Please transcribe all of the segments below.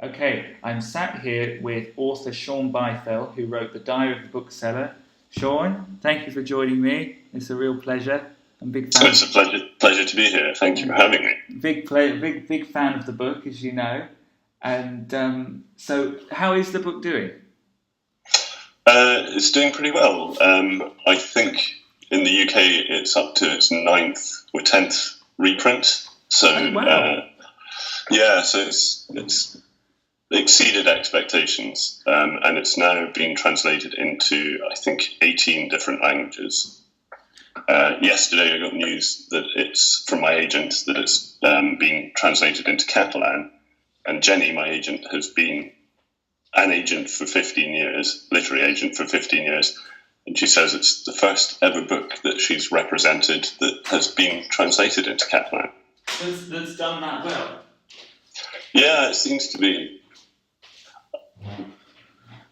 Okay, I'm sat here with author Shaun Bythell, who wrote The Diary of the Bookseller. Shaun, thank you for joining me. It's a real pleasure. I'm a big fan. It's a pleasure to be here. Thank you for having me. Big fan of the book, as you know. And so, how is the book doing? It's doing pretty well. I think in the UK it's up to its 9th or 10th reprint. So Oh, wow. so it's exceeded expectations, and it's now being translated into I think 18 different languages. Yesterday I got news that it's from my agent that it's being translated into Catalan, and Jenny, my agent, has been an agent for 15 years, literary agent for 15 years, and she says it's the first ever book that she's represented that has been translated into Catalan. That's done that well. Yeah, it seems to be.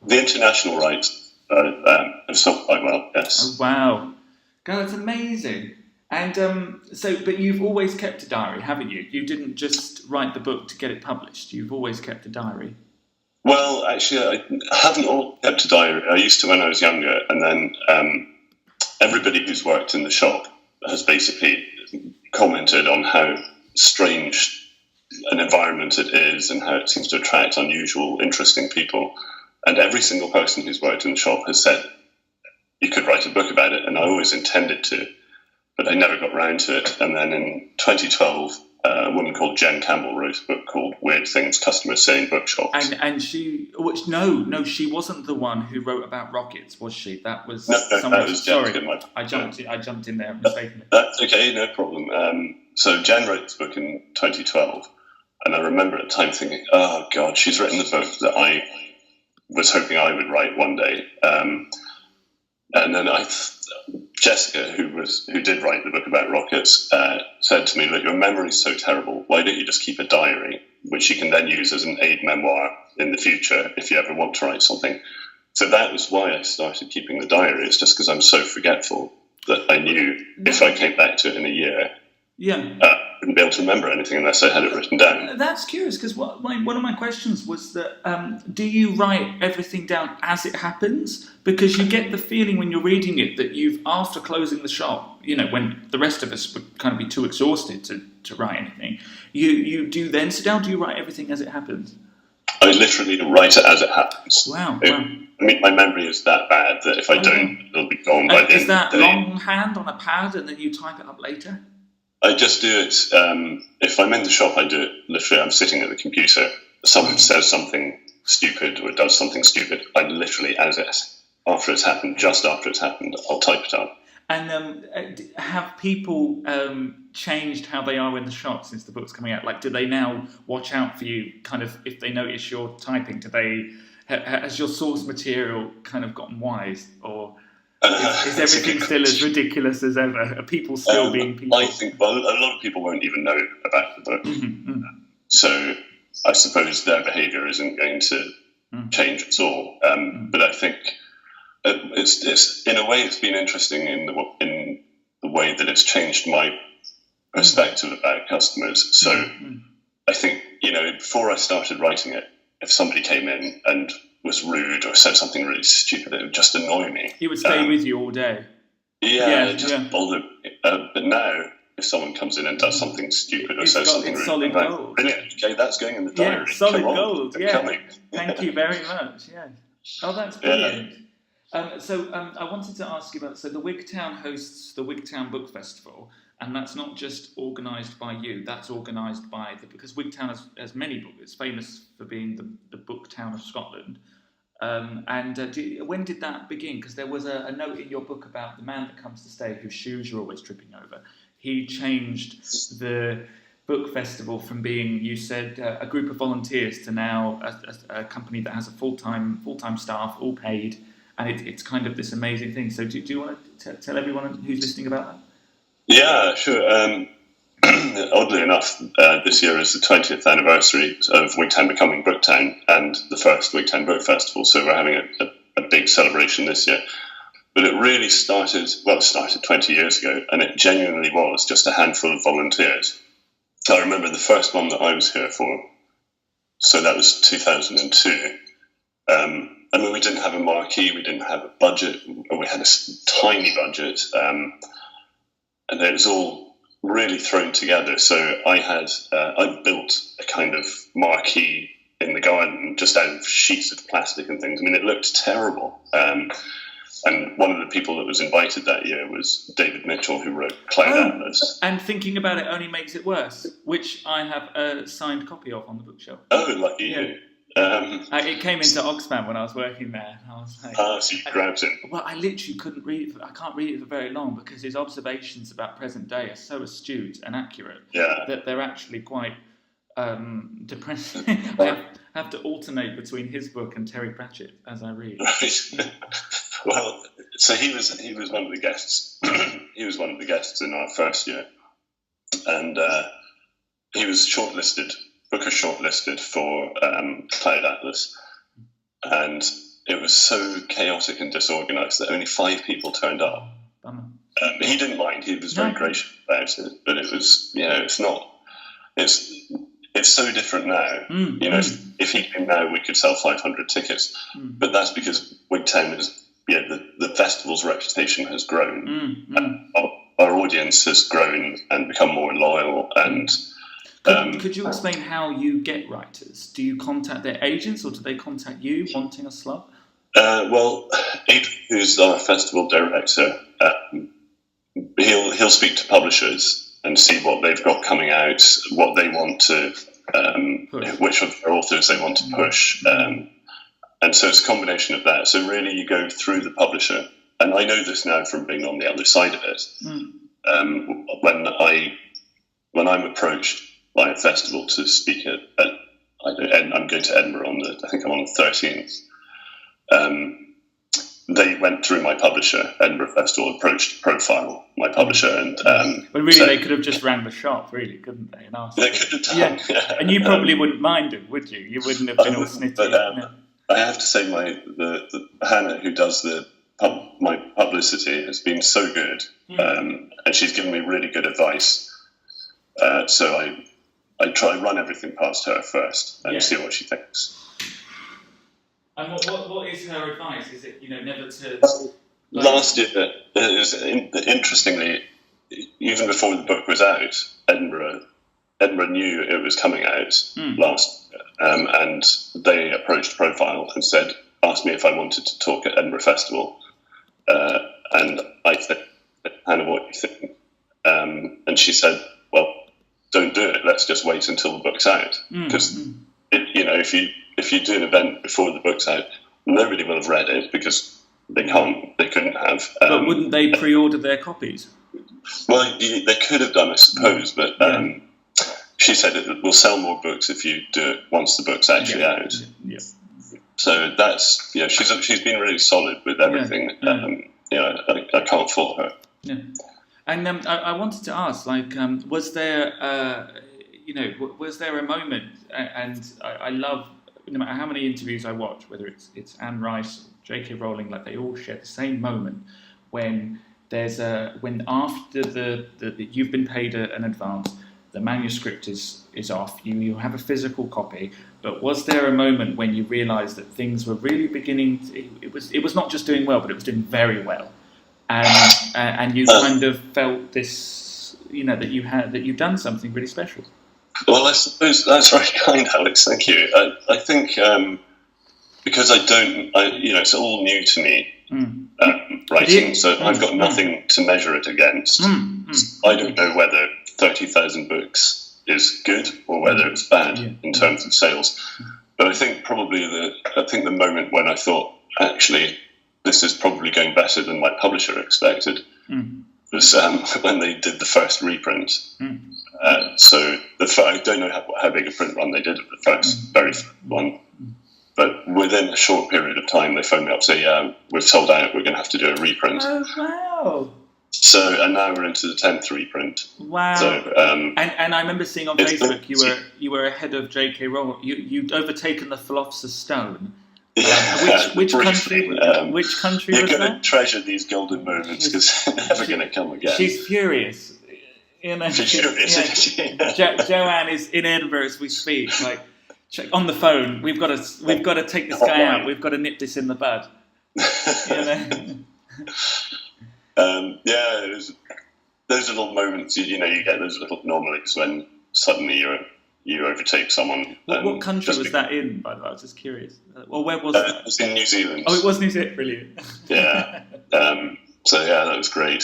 The international rights have sold quite well, yes. Oh, wow. God, that's amazing. And but you've always kept a diary, haven't you? You didn't just write the book to get it published. You've always kept a diary. Well, actually, I haven't all kept a diary. I used to when I was younger, and then everybody who's worked in the shop has basically commented on how strange an environment it is and how it seems to attract unusual, interesting people. And every single person who's worked in the shop has said, you could write a book about it, and I always intended to, but I never got round to it. And then in 2012, a woman called Jen Campbell wrote a book called Weird Things Customers Say in Bookshops. And she, she wasn't the one who wrote about rockets, was she? That was someone. That was Jen. Sorry, I jumped in there mistakenly. That's okay, no problem. So Jen wrote this book in 2012, and I remember at the time thinking, oh God, she's written the book that I was hoping I would write one day. And then Jessica, who did write the book about rockets, said to me, look, your memory's so terrible, why don't you just keep a diary, which you can then use as an aid memoir in the future if you ever want to write something. So that was why I started keeping the diary. It's just because I'm so forgetful that I knew if I came back to it in a year, I wouldn't be able to remember anything unless I had it written down. That's curious, because one of my questions was that do you write everything down as it happens? Because you get the feeling when you're reading it that you've, after closing the shop, when the rest of us would kind of be too exhausted to write anything, you do then sit down, do you write everything as it happens? I literally write it as it happens. Wow. I mean, my memory is that bad that if I don't, it'll be gone by the end of the day. Is that longhand on a pad and then you type it up later? I just do it, if I'm in the shop, I do it literally, I'm sitting at the computer, someone says something stupid or does something stupid, I literally, after it's happened, just after it's happened, I'll type it up. And have people changed how they are in the shop since the book's coming out? Like, do they now watch out for you, kind of, if they notice you're typing? Has your source material kind of gotten wise, or is everything still as ridiculous as ever? Are people still being people? I think, a lot of people won't even know about the book. Mm-hmm. So I suppose their behaviour isn't going to change at all. But I think it's in a way it's been interesting in the way that it's changed my perspective about customers. So I think, before I started writing it, if somebody came in and was rude or said something really stupid, it would just annoy me. He would stay with you all day. It just bothered me. But now, if someone comes in and does something stupid or says something rude, solid gold. Brilliant. Okay, that's going in the diary. Yeah, solid Come gold. on, Yeah. Thank you very much. Yeah. Oh, that's brilliant. I wanted to ask you about, the Wigtown hosts the Wigtown Book Festival, and that's not just organised by you, that's organised by, because Wigtown has many books, it's famous for being the book town of Scotland. When did that begin? Because there was a note in your book about the man that comes to stay whose shoes you're always tripping over. He changed the book festival from being, you said, a group of volunteers to now a company that has a full-time staff, all paid, and it's kind of this amazing thing. So do you want to tell everyone who's listening about that? Yeah, sure. Oddly enough, this year is the 20th anniversary of Wigtown becoming Booktown and the first Wigtown Book Festival, so we're having a big celebration this year. But it really started 20 years ago, and it genuinely was just a handful of volunteers. So I remember the first one that I was here for So that was 2002. I mean, we didn't have a marquee, we didn't have a budget, we had a tiny budget, and it was all really thrown together. So I built a kind of marquee in the garden just out of sheets of plastic and things. I mean, it looked terrible. And one of the people that was invited that year was David Mitchell, who wrote Cloud Atlas. And thinking about it only makes it worse, which I have a signed copy of on the bookshelf. Oh, lucky you. It came into Oxfam when I was working there. And I was like, so you grabbed it. Well, I literally couldn't read it. I can't read it for very long because his observations about present day are so astute and accurate that they're actually quite depressing. I have to alternate between his book and Terry Pratchett as I read. Right. Well, so he was one of the guests. He was one of the guests in our first year, and he was Booker shortlisted for Cloud Atlas, and it was so chaotic and disorganised that only 5 people turned up. He didn't mind; he was very gracious about it. But it was, it's not. It's so different now. If he came now, we could sell 500 tickets. But that's because Wigtown is. The festival's reputation has grown. Our audience has grown and become more loyal. And could you explain how you get writers? Do you contact their agents, or do they contact you wanting a slot? Well, Adrian, who's our festival director, he'll speak to publishers and see what they've got coming out, what they want to, which of their authors they want to push. And so it's a combination of that. So really you go through the publisher. And I know this now from being on the other side of it. When I'm approached by a festival to speak I'm going to Edinburgh I think I'm on the 13th. They went through my publisher. Edinburgh Festival approached Profile, my publisher. And but really they could have just rang the shop, really, couldn't they? And asked they could have done. Yeah. And you probably wouldn't mind it, would you? You wouldn't have been all snitty. But, I have to say, the Hannah, who does my publicity, has been so good, and she's given me really good advice. So I try run everything past her first and see what she thinks. And what is her advice? Is it never to? Last year, interestingly, even before the book was out, Edinburgh knew it was coming out last. And they approached Profile and asked me if I wanted to talk at Edinburgh Festival. And I said, Hannah, what do you think? And she said, well, don't do it. Let's just wait until the book's out. Because, if you do an event before the book's out, nobody will have read it because they couldn't have. But wouldn't they pre-order their copies? Well, they could have done, I suppose, but... she said it will sell more books if you do it once the book's actually out. Yeah. So that's she's been really solid with everything. I can't fault her. Yeah. And I wanted to ask, was there a moment? And I love, no matter how many interviews I watch, whether it's Anne Rice, or J.K. Rowling, they all share the same moment when when after you've been paid an advance. The manuscript is off. You have a physical copy, but was there a moment when you realised that things were really beginning? It was not just doing well, but it was doing very well, and you kind of felt this, that you'd done something really special. Well, I suppose that's very kind, Alex. Thank you. I think because it's all new to me. Writing, so I've got nothing to measure it against. I don't know whether 30,000 books is good or whether it's bad in terms of sales. But I think probably the moment when I thought, actually, this is probably going better than my publisher expected was when they did the first reprint. So I don't know how big a print run they did of the very first one. But within a short period of time, they phoned me up and said, we've sold out, we're going to have to do a reprint. Oh, wow. So, and now we're into the 10th reprint. Wow. So, and I remember seeing on Facebook you were ahead of J.K. Rowling. You'd overtaken the Philosopher's Stone. Which country was that? You're going to treasure these golden moments because they're never going to come again. She's furious. She's furious. Joanne is in Edinburgh as we speak. check on the phone. We've got to take this guy out. We've got to nip this in the bud. Yeah, it was those little moments. You get those little anomalies when suddenly you overtake someone. What country was that in, by the way? I was just curious. Well, where was that? It was in New Zealand. Oh, it was New Zealand. Brilliant. Yeah. So yeah, that was great.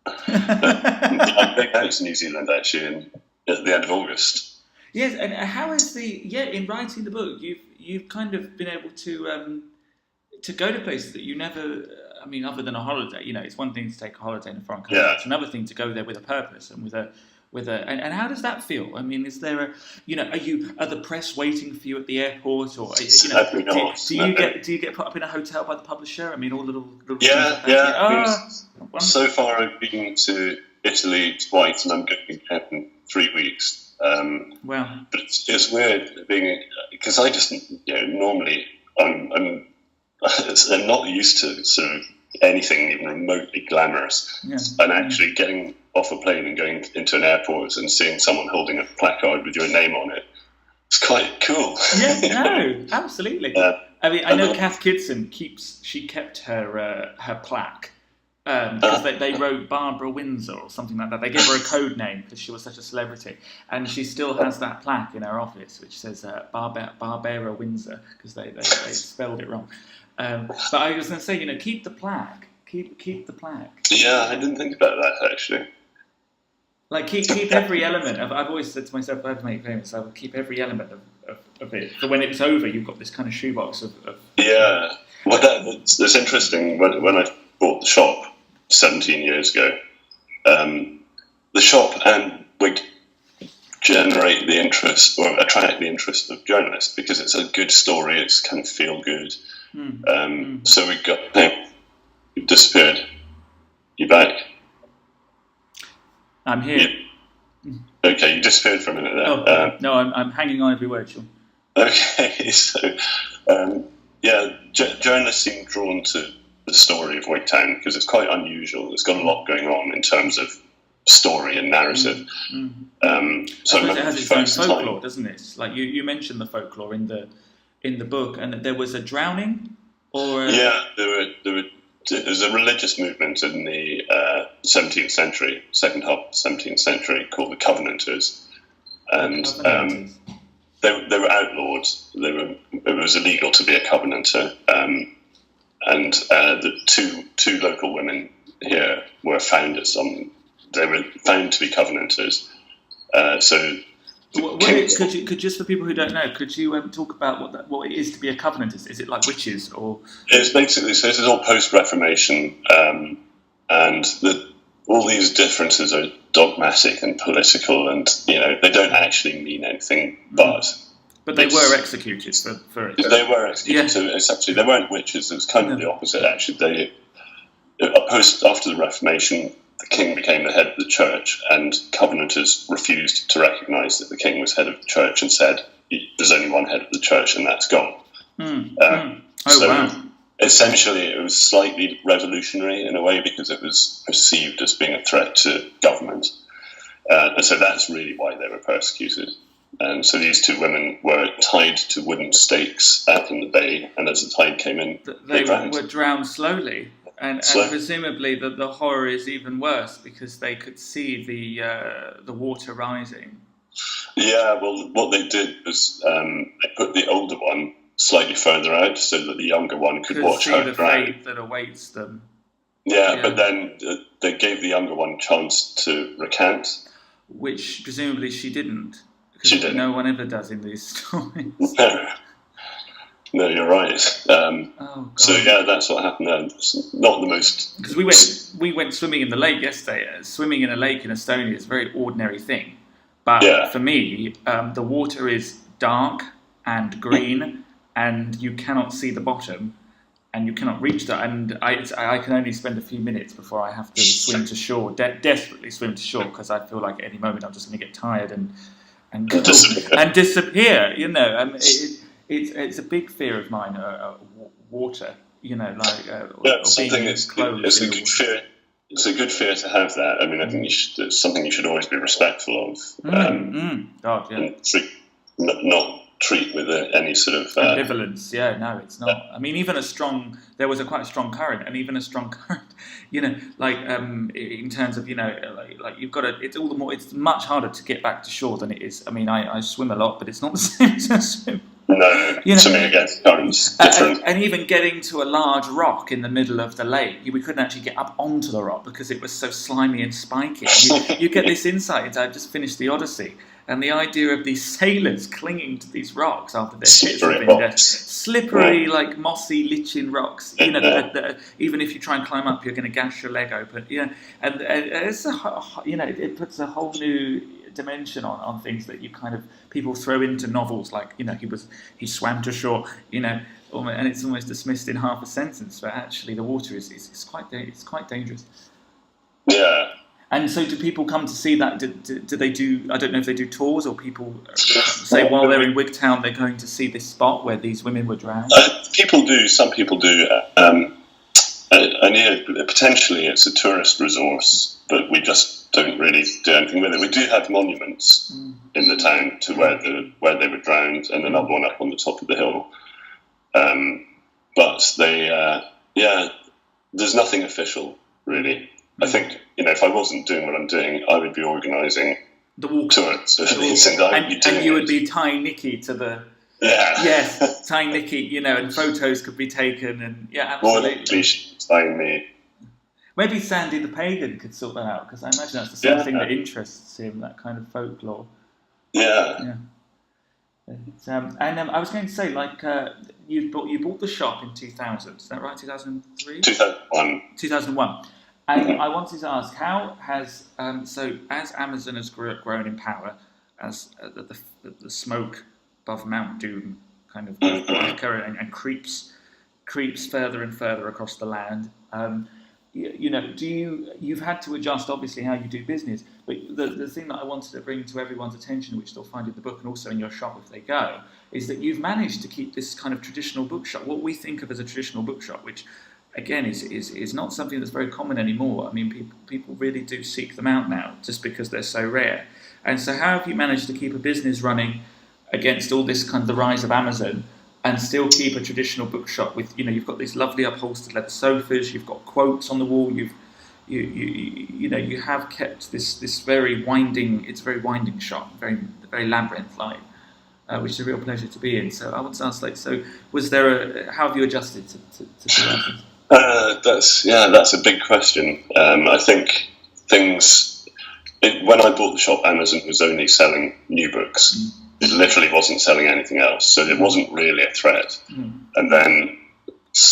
I'm going out to New Zealand actually at the end of August. Yes, and how is in writing the book, you've kind of been able to go to places that you never. I mean, other than a holiday, it's one thing to take a holiday in a foreign country. Yeah. It's another thing to go there with a purpose and and how does that feel? I mean, is there are the press waiting for you at the airport, or do you get put up in a hotel by the publisher? I mean, all little yeah. So far, I've been to Italy twice, and I'm going again in 3 weeks. Wow! But it's weird because I just normally I'm not used to sort of anything even remotely glamorous, and actually getting off a plane and going into an airport and seeing someone holding a placard with your name on it, it's quite cool. Yeah, no, absolutely. I mean, I know Kath Kidson kept her plaque because they wrote Barbara Windsor or something like that. They gave her a code name because she was such a celebrity, and she still has that plaque in her office which says Barbara Windsor because they spelled it wrong. But I was going to say, keep the plaque. Keep the plaque. Yeah, I didn't think about that actually. Like keep every element of. I've always said to myself, if I ever make famous, I will keep every element of it. So when it's over, you've got this kind of shoebox of. Yeah, well, that's interesting. When I bought the shop 17 years ago, the shop and Wig generate the interest or attract the interest of journalists because it's a good story. It's kind of feel good. So we got. You've disappeared. You back? I'm here. Okay, you disappeared for a minute there. Oh, no, I'm hanging on every word, Shaun. Okay, so journalists seem drawn to the story of Wigtown because it's quite unusual. It's got a lot going on in terms of story and narrative. So it has its own folklore, doesn't it? Like you mentioned the folklore in the book, and there was a drowning, or there's a religious movement in the 17th century, second half of the 17th century, called the Covenanters, and they were outlawed. It was illegal to be a Covenanter, and the two local women here were found They were found to be Covenanters. Could just for people who don't know, could you talk about what it is to be a Covenanter? Is it like witches or? It's basically this is all post-Reformation, and all these differences are dogmatic and political, and they don't actually mean anything. But they were executed for it. They were executed. So essentially, they weren't witches. It was kind of the opposite. Actually, after the Reformation, the king became the head of the church, and Covenanters refused to recognise that the king was head of the church and said, there's only one head of the church and that's God. Wow. Essentially, it was slightly revolutionary in a way because it was perceived as being a threat to government. And so that's really why they were persecuted. And so these two women were tied to wooden stakes out in the bay, and as the tide came in, they were drowned slowly. And presumably the horror is even worse because they could see the water rising. Yeah, well, what they did was they put the older one slightly further out so that the younger one could watch her drown. The fate that awaits them. Yeah, but then they gave the younger one a chance to recant. Which presumably she didn't. She didn't. No one ever does in these stories. No, you're right. So yeah, that's what happened then. It's not the most. Because we went swimming in the lake yesterday. Swimming in a lake in Estonia is a very ordinary thing, but for me, the water is dark and green, and you cannot see the bottom, and you cannot reach that. And I can only spend a few minutes before I have to swim to shore, desperately swim to shore, because I feel like at any moment I'm just going to get tired and disappear. It's a big fear of mine, water. Being closed. It's a good fear. It's a good fear to have that. I mean, I think it's something you should always be respectful of. God, yeah. Not treat with any sort of ambivalence. Yeah, no, it's not. I mean, there was quite a strong current, and even a strong current, like in terms of like you've got to. It's all the more. It's much harder to get back to shore than it is. I mean, I swim a lot, but it's not the same as swim. No, swimming against currents different. And even getting to a large rock in the middle of the lake, we couldn't actually get up onto the rock because it was so slimy and spiky. You get this insight into. I've just finished the Odyssey. And the idea of these sailors clinging to these rocks after their ships have been dead. Slippery, like mossy, lichen rocks. That even if you try and climb up, you're going to gash your leg open. And it's it puts a whole new dimension on things that people throw into novels. Like he swam to shore. And it's almost dismissed in half a sentence. But actually, the water is quite dangerous. Yeah. And so do people come to see that? Do they do, I don't know if they do tours or people say while they're in Wigtown they're going to see this spot where these women were drowned? People do, some people do. Potentially it's a tourist resource, but we just don't really do anything with it. We do have monuments in the town to where they were drowned, and another one up on the top of the hill. But there's nothing official, really. I think, if I wasn't doing what I'm doing, I would be organising the walk tours. And you would be tying Nikki to the... Yeah. Yes, tying Nikki, and photos could be taken, and absolutely. Or tying me. Maybe Sandy the Pagan could sort that out, because I imagine that's the sort of thing that interests him, that kind of folklore. Yeah. I was going to say, you bought the shop in 2000, is that right? 2003? 2001. 2001. And I wanted to ask, how has as Amazon has grown in power, as the smoke above Mount Doom kind of and creeps further and further across the land, you've had to adjust obviously how you do business, but the thing that I wanted to bring to everyone's attention, which they'll find in the book and also in your shop if they go, is that you've managed to keep this kind of traditional bookshop, what we think of as a traditional bookshop, which again is not something that's very common anymore. I mean, people really do seek them out now just because they're so rare. And so how have you managed to keep a business running against all this kind of the rise of Amazon and still keep a traditional bookshop with, you've got these lovely upholstered leather sofas, you've got quotes on the wall, you have kept this very winding shop, very very labyrinth-like, which is a real pleasure to be in. So I want to ask, how have you adjusted to that? That's a big question. I think when I bought the shop, Amazon was only selling new books. It literally wasn't selling anything else, so it wasn't really a threat. And then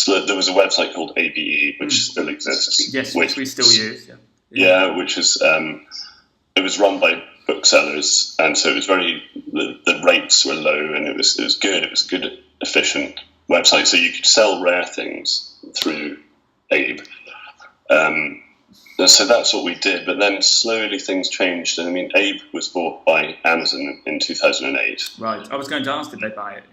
there was a website called ABE, which still exists. Yes, which we still use. Yeah, which is it was run by booksellers, and so it was the rates were low, and it was good. It was a good, efficient website, so you could sell rare things through Abe. So that's what we did, but then slowly things changed, and I mean, Abe was bought by Amazon in 2008. Right, I was going to ask, did they buy it?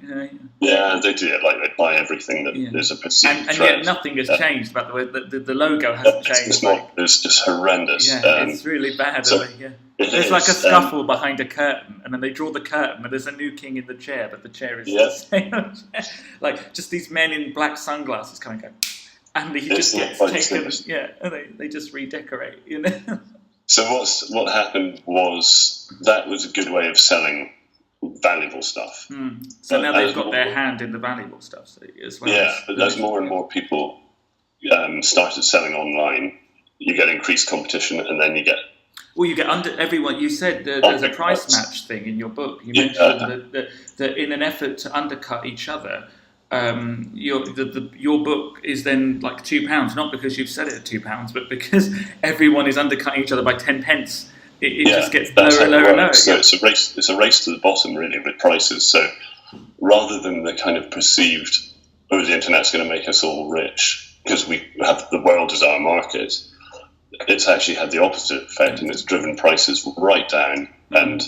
Yeah, they did. They buy everything that is a perceived and threat. yet nothing has changed, by the way. The logo hasn't changed. It's just horrendous. Yeah, it's really bad. There's like a scuffle behind a curtain, and then they draw the curtain, and there's a new king in the chair, but the chair is the same chair. Like, just these men in black sunglasses kind of go... And he just gets taken, and they just redecorate, So what happened was that was a good way of selling valuable stuff. So now they've got their hand in the valuable stuff, as well. But as more and more people started selling online, you get increased competition, and then you get... Well, you get under everyone. You said there's a price match thing in your book. You mentioned that in an effort to undercut each other, your book is then like £2, not because you've said it at £2, but because everyone is undercutting each other by 10 pence. It just gets lower and lower and lower. So it's a race to the bottom, really, with prices. So rather than the kind of perceived, the internet's going to make us all rich because we have the world as our market, it's actually had the opposite effect, and it's driven prices right down. And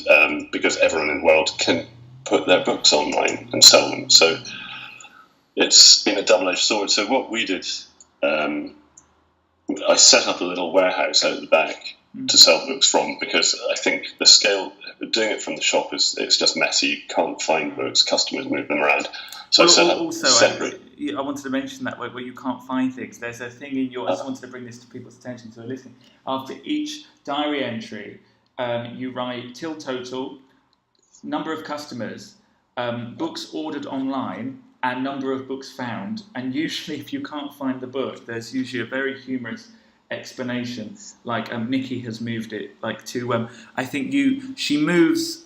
because everyone in the world can put their books online and sell them, so it's been a double-edged sword. So what we did, I set up a little warehouse out the back to sell books from, because I think the scale doing it from the shop it's just messy. You can't find books, customers move them around. So I wanted to mention that where you can't find things. There's a thing in your. I just wanted to bring this to people's attention who are listening. After each diary entry, you write till total, number of customers, books ordered online, and number of books found. And usually, if you can't find the book, there's usually a very humorous explanation, like Nikki has moved it to I think she moves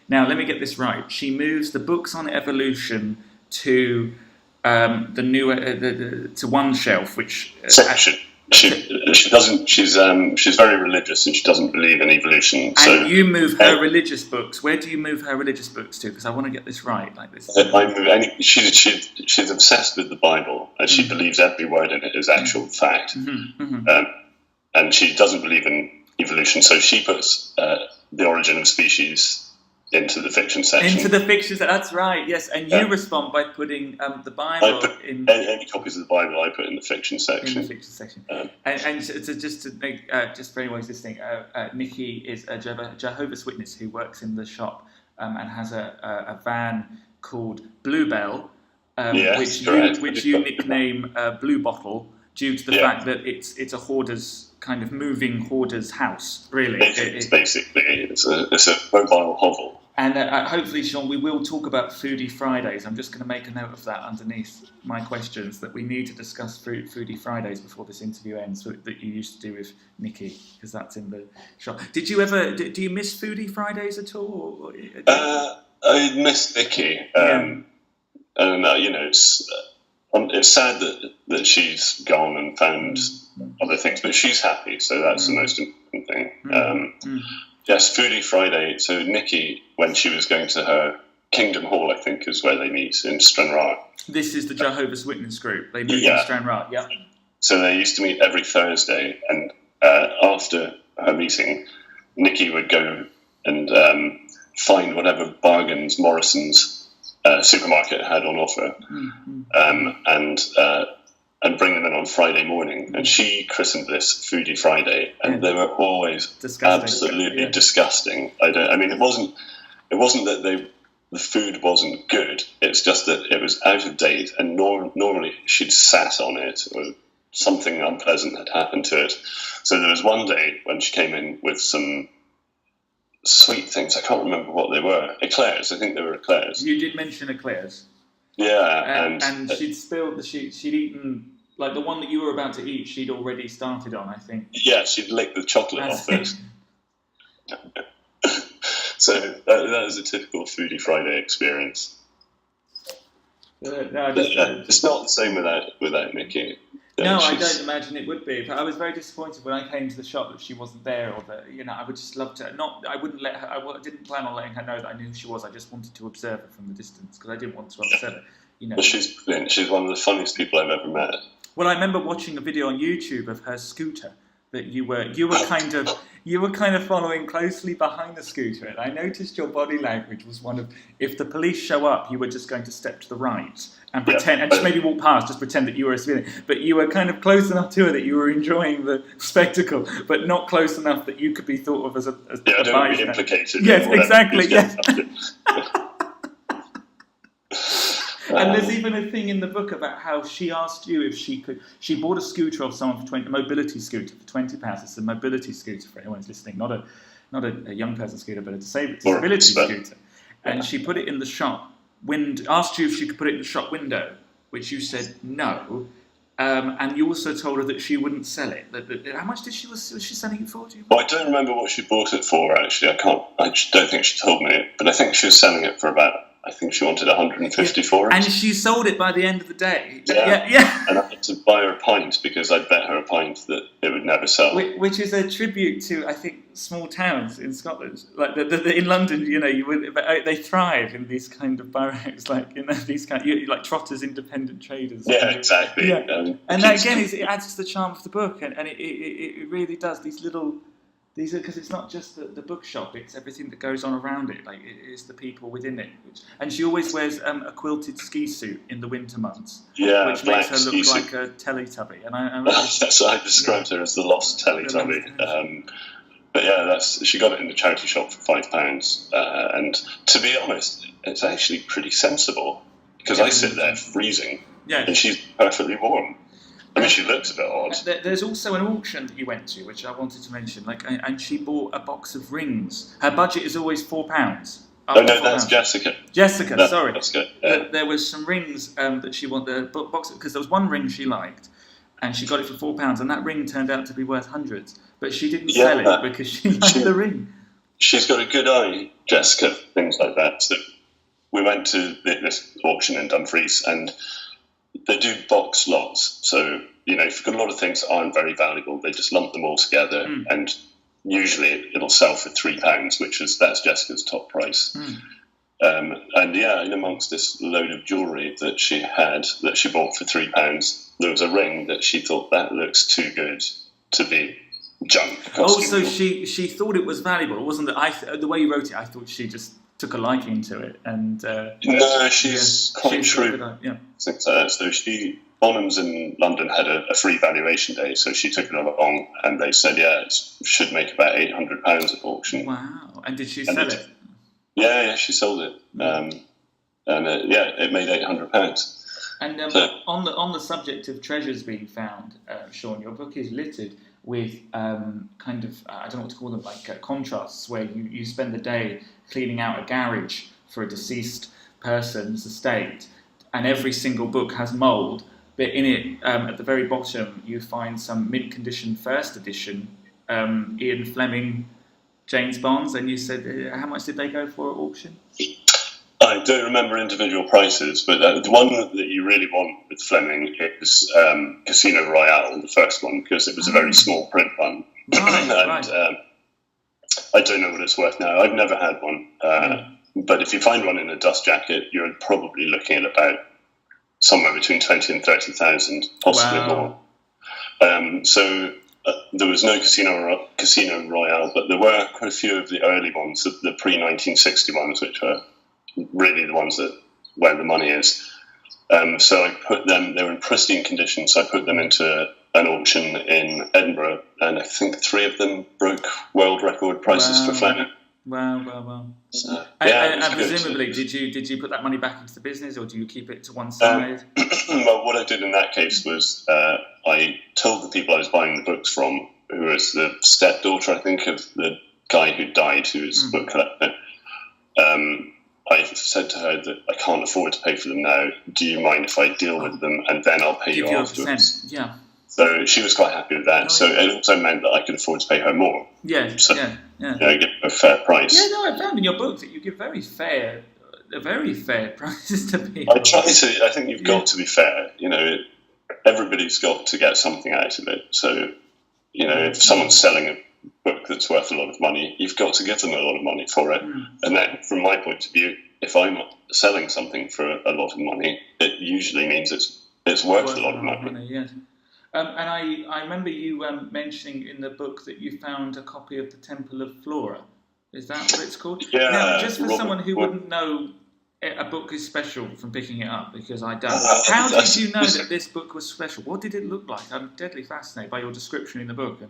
now let me get this right, she moves the books on evolution to the new to one shelf, which section. She doesn't. She's very religious and she doesn't believe in evolution. And so you move her religious books. Where do you move her religious books to? Because I want to get this right. Like this. She's obsessed with the Bible and she believes every word in it is actual fact. And she doesn't believe in evolution, so she puts the origin of species into the fiction section. Into the fiction, that's right, yes. And you respond by putting the Bible in. Any copies of the Bible I put in the fiction section. In the fiction section. And just to make, just for anyone who's listening, Nikki is a Jehovah's Witness who works in the shop and has a van called Bluebell, which you nickname Blue Bottle due to the fact that it's a hoarder's kind of moving hoarder's house, really. It's a mobile hovel. And hopefully, Shaun, we will talk about Foodie Fridays. I'm just going to make a note of that underneath my questions, that we need to discuss Foodie Fridays before this interview ends, that you used to do with Nikki, because that's in the shop. Did you ever? Do you miss Foodie Fridays at all? I miss Nikki. And it's sad that she's gone and found other things, but she's happy, so that's the most important thing. Yes, Foodie Friday. So Nikki, when she was going to her Kingdom Hall, I think is where they meet in Stranraer. This is the Jehovah's Witness group. They meet in Stranraer. Yeah. So they used to meet every Thursday, and after her meeting, Nikki would go and find whatever bargains Morrison's supermarket had on offer, and bring them in on Friday morning. And she christened this Foodie Friday, and they were always absolutely disgusting. It wasn't that the food wasn't good. It's just that it was out of date, and normally she'd sat on it, or something unpleasant had happened to it. So there was one day when she came in with some sweet things. I can't remember what they were. Eclairs. I think they were eclairs. You did mention eclairs. Yeah, and she'd spilled. She'd eaten, like the one that you were about to eat. She'd already started on, I think. Yeah, she'd licked the chocolate off it. So that is a typical Foodie Friday experience. It's not the same without Nikki. No, I don't imagine it would be. But I was very disappointed when I came to the shop that she wasn't there, or that I would just love to. I wouldn't let her. I didn't plan on letting her know that I knew who she was. I just wanted to observe her from the distance because I didn't want to upset her. But she's brilliant. She's one of the funniest people I've ever met. Well, I remember watching a video on YouTube of her scooter that you were kind of following closely behind the scooter, and I noticed your body language was one of, if the police show up, you were just going to step to the right and pretend, and just maybe walk past, just pretend that you were a civilian. But you were kind of close enough to her that you were enjoying the spectacle, but not close enough that you could be thought of as a don't want to be implicated. Yes, exactly. Yes. And there's even a thing in the book about how she asked you if she bought a scooter off someone for a mobility scooter for £20. It's a mobility scooter for anyone who's listening, not a young person scooter, but a disability scooter. And she put it in the shop asked you if she could put it in the shop window, which you said no. And you also told her that she wouldn't sell it. How much was she selling it for? Well, I don't remember what she bought it for, actually. I don't think she told me, but I think she was selling it for about, I think she wanted 150 for it. And she sold it by the end of the day. Yeah. And I had to buy her a pint because I'd bet her a pint that it would never sell. Which is a tribute to, I think, small towns in Scotland. Like in London, they thrive in these kind of boroughs, these kind of, like Trotters independent traders. Yeah, exactly. Yeah. And that again, it adds to the charm of the book, and it really does. These little These are because it's not just the bookshop; it's everything that goes on around it. Like it's the people within it. And she always wears a quilted ski suit in the winter months, which makes her look like a Teletubby. And that's what I described her as the lost Teletubby. But yeah, she got it in the charity shop for £5, and to be honest, it's actually pretty sensible because I sit there freezing, and she's perfectly warm. I mean, she looks a bit odd. There's also an auction that you went to, which I wanted to mention. And she bought a box of rings. Her budget is always £4. Oh no, that's Jessica. Jessica, sorry. Jessica. Yeah. There was some rings that she wanted the box because there was one ring she liked, and she got it for £4, and that ring turned out to be worth hundreds. But she didn't sell it because she liked the ring. She's got a good eye, Jessica. Things like that. So we went to this auction in Dumfries, and they do box lots. So, if you've got a lot of things that aren't very valuable, they just lump them all together, and usually it'll sell for £3, that's Jessica's top price. And in amongst this load of jewellery that she bought for £3, there was a ring that she thought that looks too good to be junk. Oh, so she thought it was valuable. It wasn't that the way you wrote it, I thought she just took a liking to it. And no, she's quite shrewd. So Bonhams in London had a free valuation day, so she took it along, and they said, it should make about £800 at auction. Wow! And did she sell it? Yeah, she sold it, it made £800. And on the subject of treasures being found, Shaun, your book is littered with I don't know what to call them, like contrasts, where you spend the day cleaning out a garage for a deceased person's estate, and every single book has mould. But in it, at the very bottom, you find some mint-condition first edition Ian Fleming James Bonds, and you said, how much did they go for at auction? I don't remember individual prices, but the one that you really want with Fleming is Casino Royale, the first one, because it was a very small print one. Right. I don't know what it's worth now. I've never had one. But if you find one in a dust jacket, you're probably looking at about somewhere between 20 and 30,000, possibly more. So there was no Casino Royale, but there were quite a few of the early ones, the pre-1960 ones, which were really the ones where the money is. So I put them, they were in pristine condition, so I put them into an auction in Edinburgh, and I think 3 of them broke world record prices for Fleming. Wow. So, and presumably, did you put that money back into the business, or do you keep it to one side? Well, what I did in that case was I told the people I was buying the books from, who was the stepdaughter, I think, of the guy who died, who was a book collector. I said to her that I can't afford to pay for them now. Do you mind if I deal with them, and then I'll pay you afterwards? Yeah. So she was quite happy with that. So it also meant that I could afford to pay her more. Yeah. Give a fair price. Yeah, no, I found in your book that you give very fair prices to people. I try to. I think you've got to be fair. Everybody's got to get something out of it. So, if someone's selling a book that's worth a lot of money, you've got to give them a lot of money for it. And then, from my point of view, if I'm selling something for a lot of money, it usually means it's worth a lot of money. Yes. And I remember you mentioning in the book that you found a copy of the Temple of Flora. Is that what it's called? Yeah. Now, just for someone who wouldn't know a book is special from picking it up, because I don't. How did you know that this book was special? What did it look like? I'm deadly fascinated by your description in the book.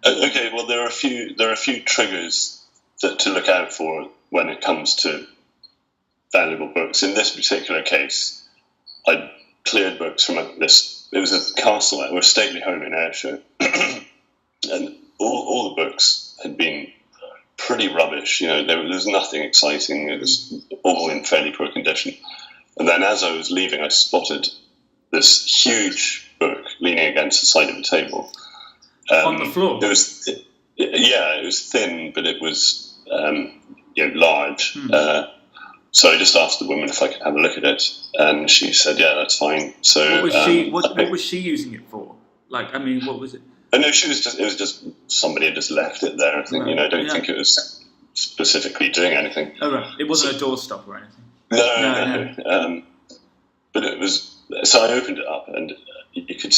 Okay, well, there are a few triggers to look out for when it comes to valuable books. In this particular case, I cleared books from this. It was a castle or a stately home in Ayrshire, and all the books had been pretty rubbish. There was nothing exciting. It was all in fairly poor condition. And then as I was leaving, I spotted this huge book leaning against the side of the table. On the floor? It was thin, but it was large. So I just asked the woman if I could have a look at it, and she said, "Yeah, that's fine." So what was she using it for? What was it? No, it was just somebody had just left it there. I think, I don't think it was specifically doing anything. Oh, right. It wasn't a doorstop or anything? No. But it was, so I opened it up, and, you could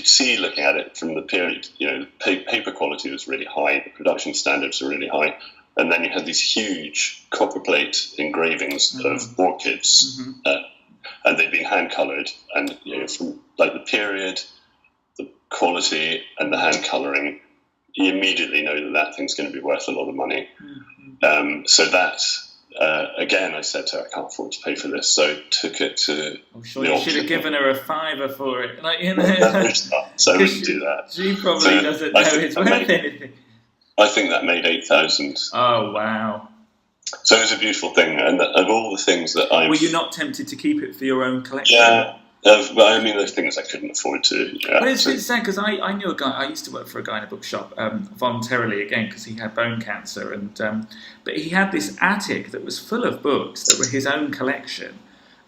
see looking at it from the period. The paper quality was really high, the production standards were really high, and then you had these huge copperplate engravings of orchids, and they'd been hand coloured, and from like the period, the quality, and the hand colouring, you immediately know that thing's going to be worth a lot of money. So that. Again, I said to her, I can't afford to pay for this, so I took it to. I'm sure you should have given her a $5 for it. So I wouldn't do that. She probably doesn't know it's worth anything. I think that made 8,000. Oh, wow. So it was a beautiful thing, and of all the things that I... Were you not tempted to keep it for your own collection? Yeah. Well, I mean, there's things I couldn't afford to. But it's sad because I knew a guy. I used to work for a guy in a bookshop voluntarily, again, because he had bone cancer, and but he had this attic that was full of books that were his own collection,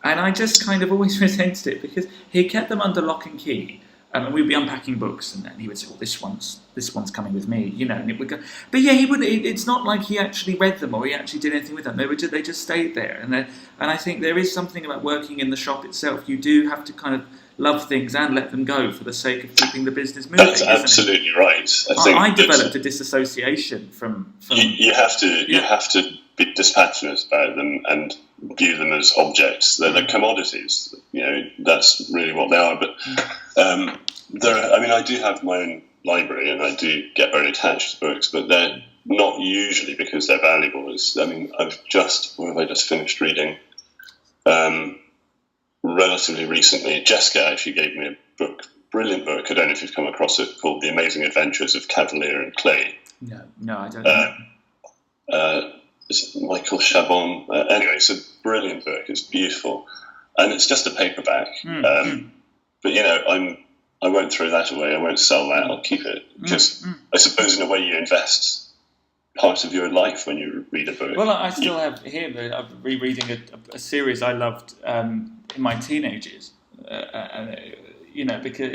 and I just kind of always resented it because he kept them under lock and key, and we'd be unpacking books, and then he would say, "Well, this one's coming with me," and it would go. But yeah, he wouldn't. It's not like he actually read them or he actually did anything with them. They just stayed there, and I think there is something about working in the shop itself. You do have to kind of love things and let them go for the sake of keeping the business moving. That's absolutely right. I developed a disassociation from you have to be dispassionate about them and view them as objects. They're commodities. That's really what they are. But I do have my own library, and I do get very attached to books, but they're not usually because they're valuable. I've just finished reading relatively recently. Jessica actually gave me a book, brilliant book. I don't know if you've come across it, called The Amazing Adventures of Cavalier and Clay. No, I don't know. It's Michael Chabon. Anyway, it's a brilliant book. It's beautiful, and it's just a paperback. But I won't throw that away. I won't sell that. I'll keep it because I suppose in a way you invest part of your life when you read a book. Well, I still have here. I'm rereading a series I loved in my teenage years. Because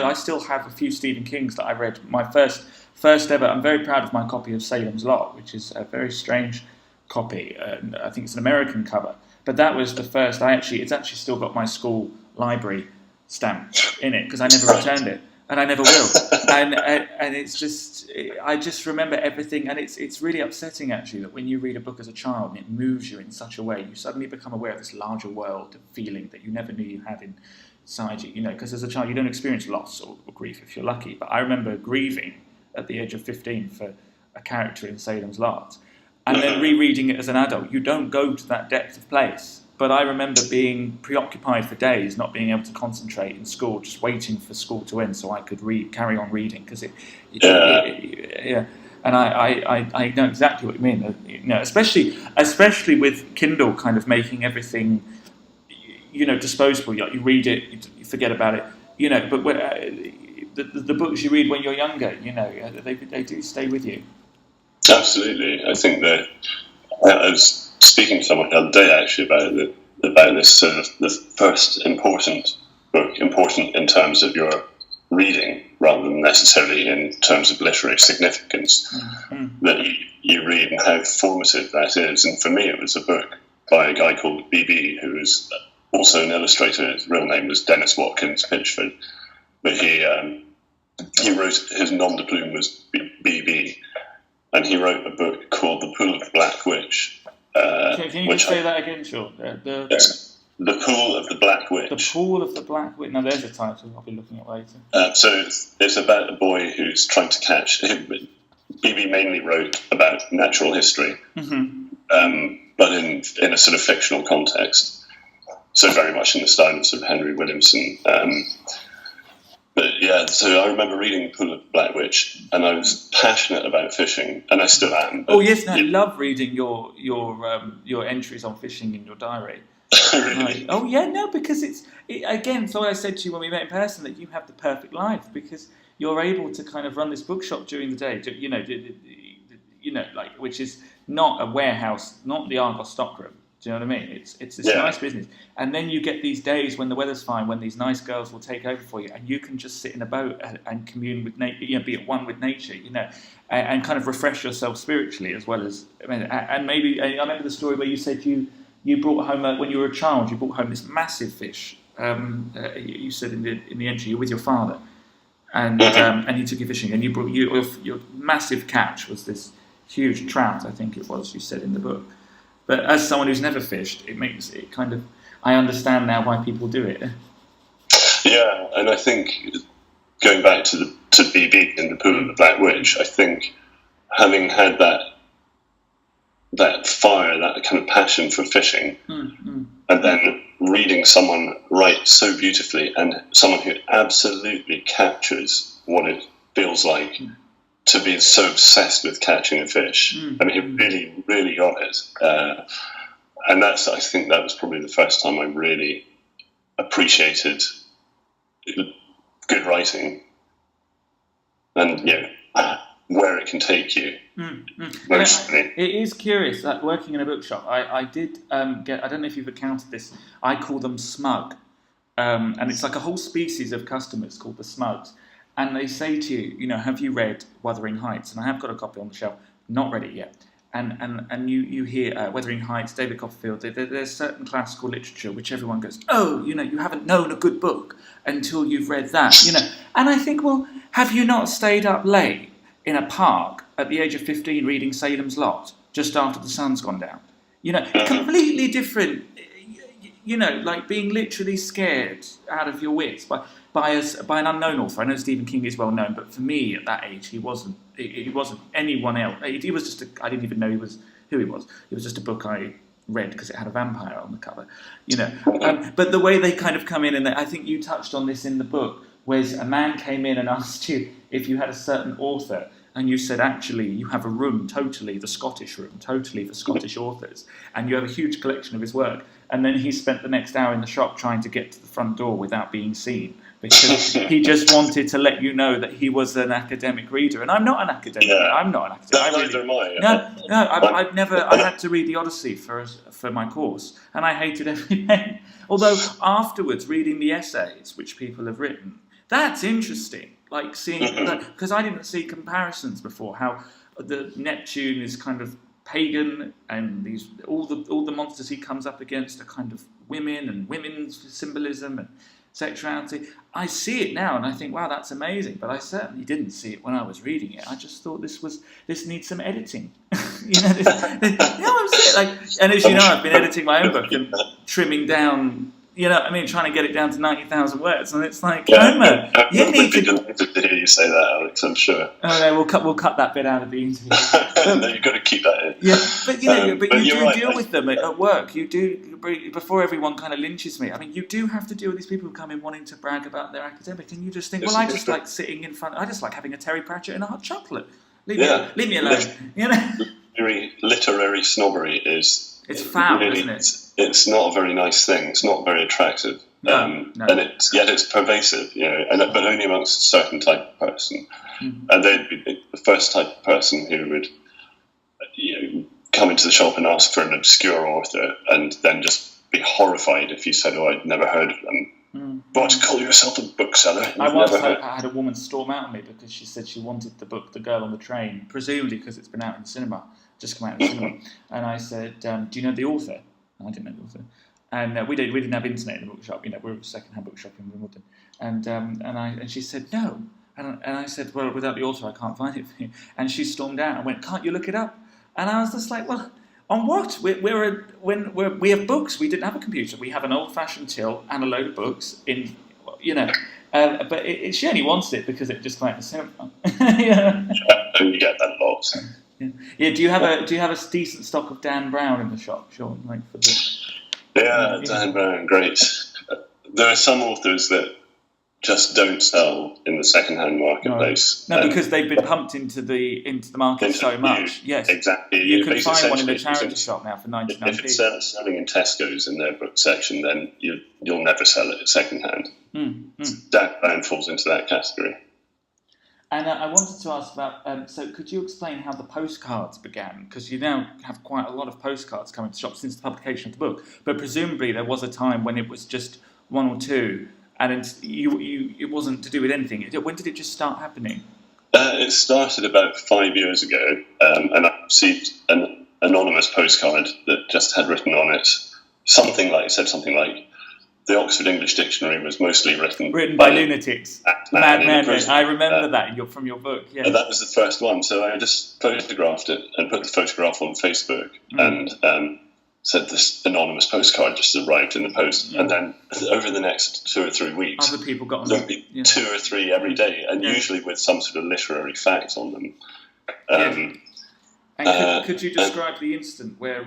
I still have a few Stephen Kings that I read. My first ever. I'm very proud of my copy of Salem's Lot, which is a very strange copy. I think it's an American cover, but that was the first. It's actually still got my school library stamp in it because I never returned it, and I never will. and it's just, I just remember everything, and it's really upsetting actually that when you read a book as a child and it moves you in such a way, you suddenly become aware of this larger world of feeling that you never knew you had inside you. Because as a child you don't experience loss or grief if you're lucky. But I remember grieving at the age of 15 for a character in Salem's Lot, and then rereading it as an adult. You don't go to that depth of place. But I remember being preoccupied for days, not being able to concentrate in school, just waiting for school to end so I could carry on reading. Because and I know exactly what you mean. Especially with Kindle kind of making everything, disposable. You read it, you forget about it. But the books you read when you're younger, they do stay with you. Absolutely, I think that I was speaking to someone the other day actually about this sort of the first important book, important in terms of your reading rather than necessarily in terms of literary significance, that you read and how formative that is. And for me, it was a book by a guy called B.B., who was also an illustrator. His real name was Dennis Watkins Pitchford, but he wrote, his nom de plume was B.B., and he wrote a book called The Pool of the Black Witch. Can you just say that again, Shaun? Yes. The Pool of the Black Witch. The Pool of the Black Witch. Now, there's a title I'll be looking at later. So it's about a boy who's trying to catch him. B.B. mainly wrote about natural history, but in a sort of fictional context. So very much in the style of sort of Henry Williamson. But yeah, so I remember reading Pool of the Black Witch, and I was passionate about fishing, and I still am. Oh yes, I love reading your entries on fishing in your diary. Really? Oh yeah, no, because again, so I said to you when we met in person that you have the perfect life because you're able to kind of run this bookshop during the day, which is not a warehouse, not the Argos stockroom. Do you know what I mean? It's this nice business, and then you get these days when the weather's fine, when these nice girls will take over for you, and you can just sit in a boat and commune with nature, be at one with nature, and kind of refresh yourself spiritually as well as. And maybe I remember the story where you said you brought home when you were a child, you brought home this massive fish You said in the entry you're with your father, and you took you fishing, and you brought your massive catch was this huge trout, I think it was. You said in the book, but as someone who's never fished, it makes it kind of. I understand now why people do it. Yeah, and I think going back to BB in the Pool of the Black Witch, I think having had that fire, that kind of passion for fishing, and then reading someone write so beautifully, and someone who absolutely captures what it feels like to be so obsessed with catching a fish. I mean, he really, really got it. And I think that was probably the first time I really appreciated good writing and where it can take you. It is curious that working in a bookshop, I did get, I don't know if you've encountered this, I call them smug, and it's like a whole species of customers called the smugs, and they say to you, have you read Wuthering Heights? And I have got a copy on the shelf, not read it yet. And you hear Wuthering Heights, David Copperfield, there's certain classical literature which everyone goes, oh, you haven't known a good book until you've read that, And I think, well, have you not stayed up late in a park at the age of 15 reading Salem's Lot just after the sun's gone down? Completely different, like being literally scared out of your wits by an unknown author. I know Stephen King is well known, but for me at that age, he wasn't anyone else. He was just I didn't even know who he was. It was just a book I read because it had a vampire on the cover, But the way they kind of come in, and I think you touched on this in the book, was a man came in and asked you if you had a certain author, and you said, actually, you have a room, totally the Scottish room, totally for Scottish authors, and you have a huge collection of his work. And then he spent the next hour in the shop trying to get to the front door without being seen, because he just wanted to let you know that he was an academic reader. And I'm not an academic. Yeah. I'm not an academic. I've never. I had to read the Odyssey for my course, and I hated every pen. Although afterwards, reading the essays which people have written, that's interesting. Like seeing that, because I didn't see comparisons before. How the Neptune is kind of pagan, and all the monsters he comes up against are kind of women and women's symbolism and sexuality. I see it now and I think, wow, that's amazing, but I certainly didn't see it when I was reading it. I just thought this needs some editing. What I'm saying? And as you know, I've been editing my own book and trimming down, trying to get it down to 90,000 words, and it's like, Homer, you need to hear you say that, Alex, I'm sure. Oh no, we'll cut that bit out of the interview. No, you've got to keep that in. Yeah, but you do deal with them at work. You do, before everyone kind of lynches me. I mean, you do have to deal with these people who come in wanting to brag about their academic, and you just think, well, I just like sitting in front. I just like having a Terry Pratchett and a hot chocolate. Leave me alone. Literary snobbery is. It's foul, really, isn't it? It's not a very nice thing. It's not very attractive. No. And it's pervasive, but only amongst a certain type of person. And they'd be the first type of person who would come into the shop and ask for an obscure author and then just be horrified if you said, oh, I'd never heard of them. What, to call yourself a bookseller? I had a woman storm out on me because she said she wanted the book The Girl on the Train, presumably because it's been out in the cinema. Just come out of the cinema, and I said, "Do you know the author?" And I didn't know the author, and we didn't have internet in the bookshop. We're a second-hand bookshop in Wimbledon, and she said no, and I said, "Well, without the author, I can't find it for you." And she stormed out and went, "Can't you look it up?" And I was just like, "Well, on what? We have books. We didn't have a computer. We have an old-fashioned till and a load of books in, But she only wants it because it just came out in the cinema." Yeah, you get that a lot. Yeah. Do you have a decent stock of Dan Brown in the shop, Shaun? Dan Brown, great. There are some authors that just don't sell in the second-hand marketplace. No, because they've been pumped into the market so much. Yes, exactly. You can find one in the charity shop now for 99p. If it's selling in Tesco's in their book section, then you'll never sell it at second-hand. Dan Brown falls into that category. And I wanted to ask about, so could you explain how the postcards began? Because you now have quite a lot of postcards coming to shops since the publication of the book, but presumably there was a time when it was just one or two, and it wasn't to do with anything. When did it just start happening? It started about 5 years ago, and I received an anonymous postcard that just had written on it something like, the Oxford English Dictionary was mostly written by lunatics. Madmen. I remember that from your book. Yeah, and that was the first one. So I just photographed it and put the photograph on Facebook, and said this anonymous postcard just arrived in the post. And then over the next 2 or 3 weeks, other people got on there'd be 2 or 3 every day, and usually with some sort of literary fact on them. And could you describe the instant where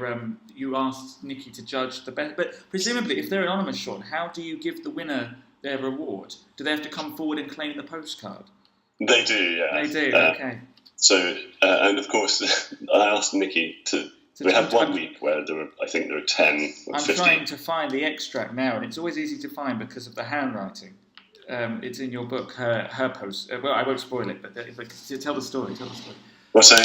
you asked Nikki to judge the best? But presumably, if they're anonymous, Shaun, how do you give the winner their reward? Do they have to come forward and claim the postcard? They do, yeah. They do, okay. So, and of course, I asked Nikki to... We had 1 week where I think there were 10 or 15. I'm trying to find the extract now, and it's always easy to find because of the handwriting. It's in your book, her post. Well, I won't spoil it, but tell the story. Well, so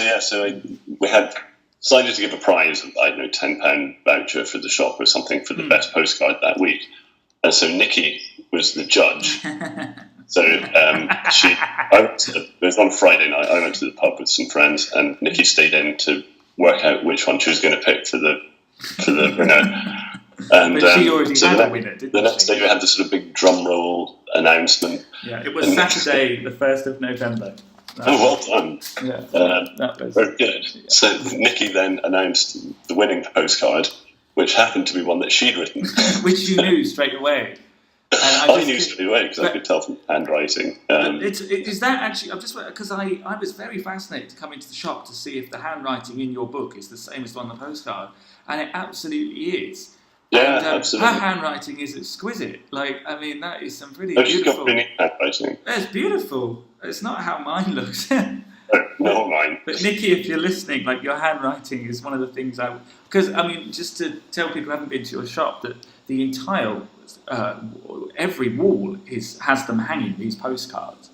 we had decided to give a prize of, I don't know, £10 voucher for the shop or something for the best postcard that week. And so Nikki was the judge. So it was on Friday night. I went to the pub with some friends, and Nikki stayed in to work out which one she was going to pick for the winner. And but she already had a winner, didn't she? The next day we had this sort of big drum roll announcement. Yeah, it was Saturday, the 1st of November. Well done. Yeah, that was very good. Yeah. So Nikki then announced the winning postcard, which happened to be one that she'd written. Which you knew straight away. And I knew straight away because I could tell from handwriting. Is that actually? Because I was very fascinated to come into the shop to see if the handwriting in your book is the same as on the postcard, and it absolutely is. Yeah, and, absolutely. Her handwriting is exquisite. That is some pretty beautiful. She's got really handwriting. It's beautiful. It's not how mine looks. Not mine. But Nikki, if you're listening, your handwriting is one of the things because just to tell people who haven't been to your shop that the entire every wall has them hanging, these postcards.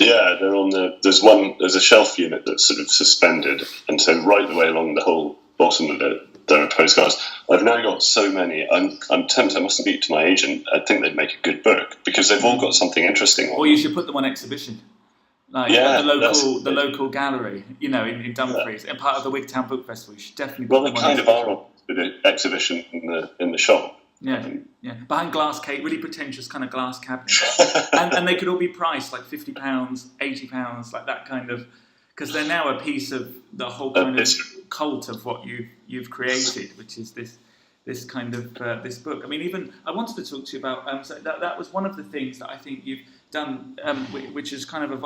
Yeah, they're on there's a shelf unit that's sort of suspended, and so right the way along the whole bottom of it there are postcards. I've now got so many. I'm tempted. I must speak to my agent. I think they'd make a good book because they've all got something interesting on. Or you should put them on exhibition. The local gallery, in Dumfries, and part of the Wigtown Book Festival. You should definitely. Well, they kind of are on the exhibition in the shop. Yeah, behind glass really pretentious kind of glass cabinets, and they could all be priced like £50, £80, like that kind of, because they're now a piece of the whole kind of cult of what you've created, which is this kind of this book. I mean, even I wanted to talk to you about so that was one of the things that I think you've done, which has kind of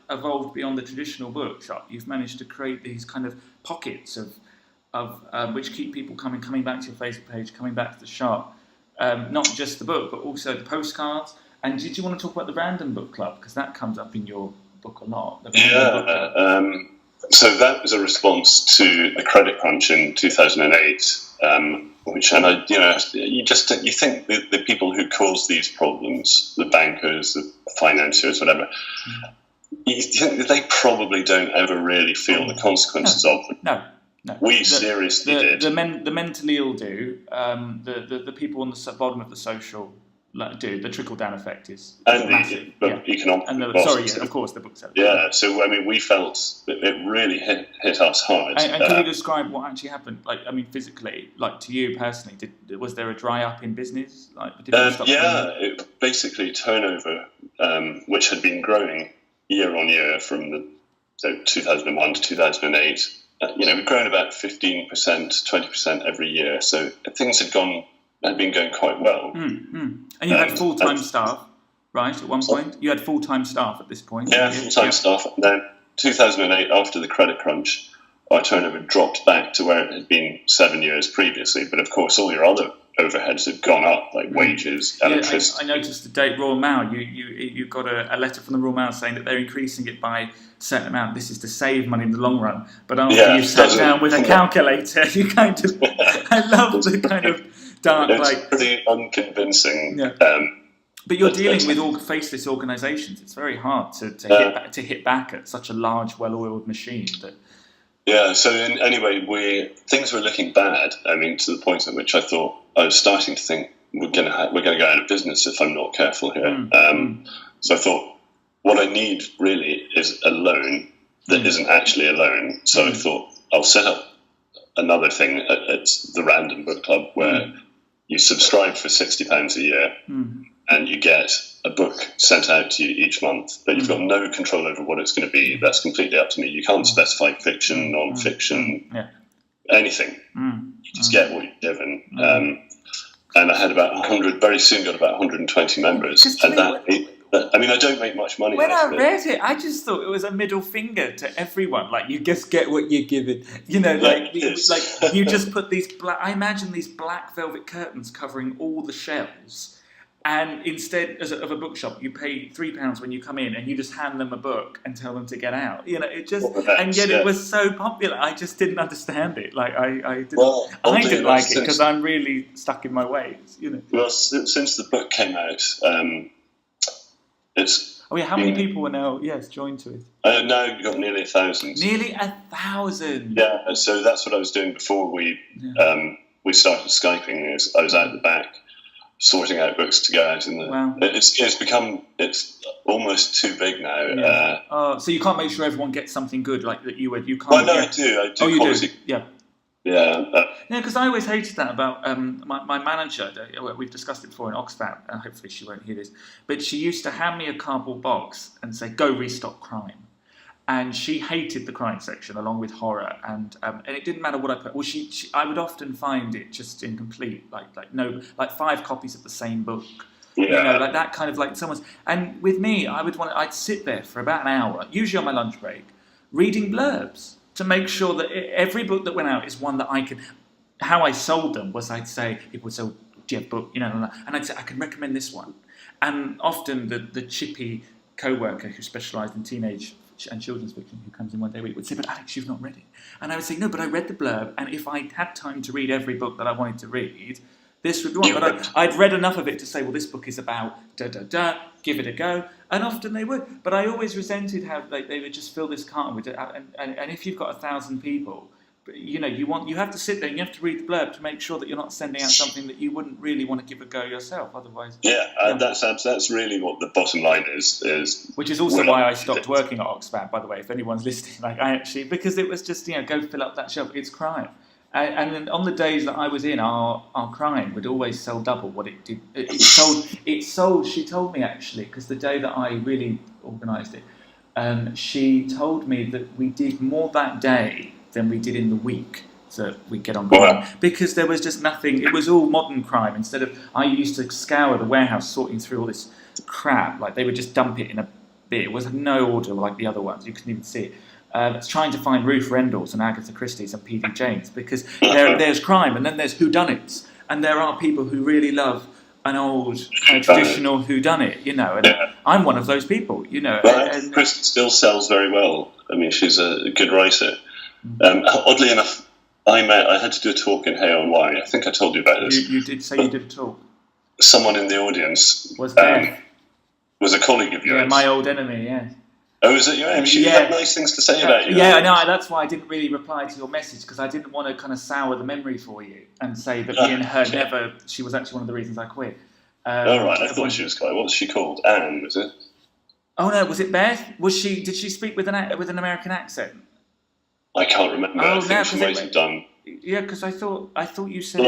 evolved beyond the traditional bookshop. You've managed to create these kind of pockets of which keep people coming back to your Facebook page, coming back to the shop, not just the book, but also the postcards. And did you want to talk about the Random Book Club? Because that comes up in your book a lot. So that was a response to the credit crunch in 2008, you think the people who cause these problems, the bankers, the financiers, whatever, you think they probably don't ever really feel the consequences of them. No. We seriously did. The mentally ill do. The people on the bottom of the social do. The trickle down effect is massive. Economic. And of course, the bookseller. Yeah. So we felt that it really hit us hard. And can you describe what actually happened? Physically, to you personally, was there a dry up in business? Basically turnover, which had been growing year on year from 2001 to 2008. We'd grown about 15%, 20% every year, so things had been going quite well. And you had full-time staff, right, at one point? You had full-time staff at this point? Yeah, full-time staff. And then 2008, after the credit crunch, our turnover dropped back to where it had been 7 years previously, but of course all your other overheads had gone up, like wages, electricity. I noticed today, Royal Mail, you got a letter from the Royal Mail saying that they're increasing it by a certain amount. This is to save money in the long run. But after you sat down with a calculator, you kind of... I love the kind of dark... It's pretty unconvincing. Yeah. But you're dealing with faceless organisations. It's very hard to hit back at such a large, well-oiled machine that... Yeah, so anyway, things were looking bad. I mean, to the point at which I thought I was starting to think we're going to go out of business if I'm not careful here. So I thought what I need really is a loan that isn't actually a loan. So I thought I'll set up another thing at the Random Book Club where you subscribe for £60 a year, and you get a book sent out to you each month, but you've got no control over what it's going to be. That's completely up to me. You can't specify fiction, non-fiction, anything. You just get what you're given. And I had about 100, very soon got about 120 members. And I don't make much money. When I read it, I just thought it was a middle finger to everyone. Like, you just get what you're given. You know, like you just put these I imagine these black velvet curtains covering all the shelves. And instead of a bookshop, you pay £3 when you come in, and you just hand them a book and tell them to get out. You know, it just, and yet it was so popular. I just didn't understand it. Like I didn't like it because I'm really stuck in my ways. You know. Well, since the book came out, it's. Oh yeah, how many people were now? Yes, joined to it. Now you've got nearly 1,000. Nearly 1,000. Yeah, so that's what I was doing before we started Skyping. I was out the back, sorting out books to go out in the. Wow. It's almost too big now. Yeah. So you can't make sure everyone gets something good like that. You can't. Well, no, I do. Oh, you do. Yeah. Yeah. Yeah, because I always hated that about my manager. We've discussed it before in Oxfam. Hopefully she won't hear this, but she used to hand me a cardboard box and say, "Go restock crime." And she hated the crime section along with horror, and it didn't matter what I put. Well, I would often find it just incomplete, like 5 copies of the same book, you know, like that kind of like someone's. And with me, I'd sit there for about an hour, usually on my lunch break, reading blurbs to make sure that every book that went out is one that I could. How I sold them was I'd say, people would say, "Do you have a book?" You know, and I'd say, "I can recommend this one," and often the chippy co-worker who specialised in teenage and children's fiction who comes in one day a week would say, "But Alex, you've not read it." And I would say, "No, but I read the blurb, and if I had time to read every book that I wanted to read, this would be one." But I'd read enough of it to say, "Well, this book is about da-da-da, give it a go." And often they would. But I always resented how they would just fill this carton with it. And if you've got 1,000 people, you know, you have to sit there and you have to read the blurb to make sure that you're not sending out something that you wouldn't really want to give a go yourself. Otherwise, that's really what the bottom line is. Which is also why I stopped working at Oxfam, by the way. If anyone's listening, because it was just, you know, go fill up that shelf. It's crime. And then on the days that I was in, our crime would always sell double what it did. It sold. She told me actually, because the day that I really organised it, she told me that we did more that day than we did in the week that we get on crime, because there was just nothing. It was all modern crime. Instead of, I used to scour the warehouse sorting through all this crap. Like, they would just dump it in a bit. It was no order like the other ones. You couldn't even see it. It's trying to find Ruth Rendell's and Agatha Christie's and P.D. James, because there's crime and then there's whodunits, and there are people who really love an old traditional whodunit, you know, and I'm one of those people, you know. Well, Christie still sells very well. I mean, she's a good writer. Oddly enough, I had to do a talk in Hay-on-Wye. I think I told you about this. You did say you did a talk. Someone in the audience was a colleague of yours. Yeah, my old enemy, yeah. Oh, is it your? She had nice things to say about you. Yeah, no, that's why I didn't really reply to your message, because I didn't want to kind of sour the memory for you and say that me and her she was actually one of the reasons I quit. Right, I thought she was quite. What was she called? Anne, was it? Oh no, was it Beth? Did she speak with an American accent? I can't remember. I think she might have done. Yeah, because I thought you said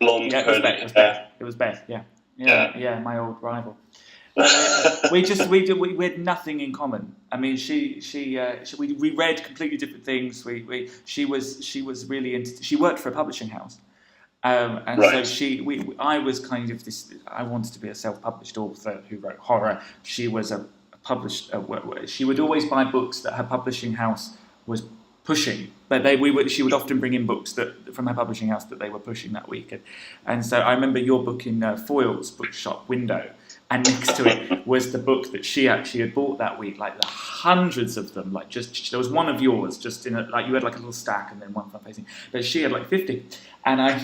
blonde. Yeah, it was Beth. Yeah, my old rival. we had nothing in common. I mean, we read completely different things. She was really into. She worked for a publishing house, so I was kind of this. I wanted to be a self-published author who wrote horror. She was a published. She would always buy books that her publishing house was pushing, but she would often bring in books from her publishing house that they were pushing that week, and so I remember your book in Foyle's bookshop window, and next to it was the book that she actually had bought that week, like the hundreds of them, like just there was one of yours, just in like you had like a little stack and then one front facing, but she had like 50, and I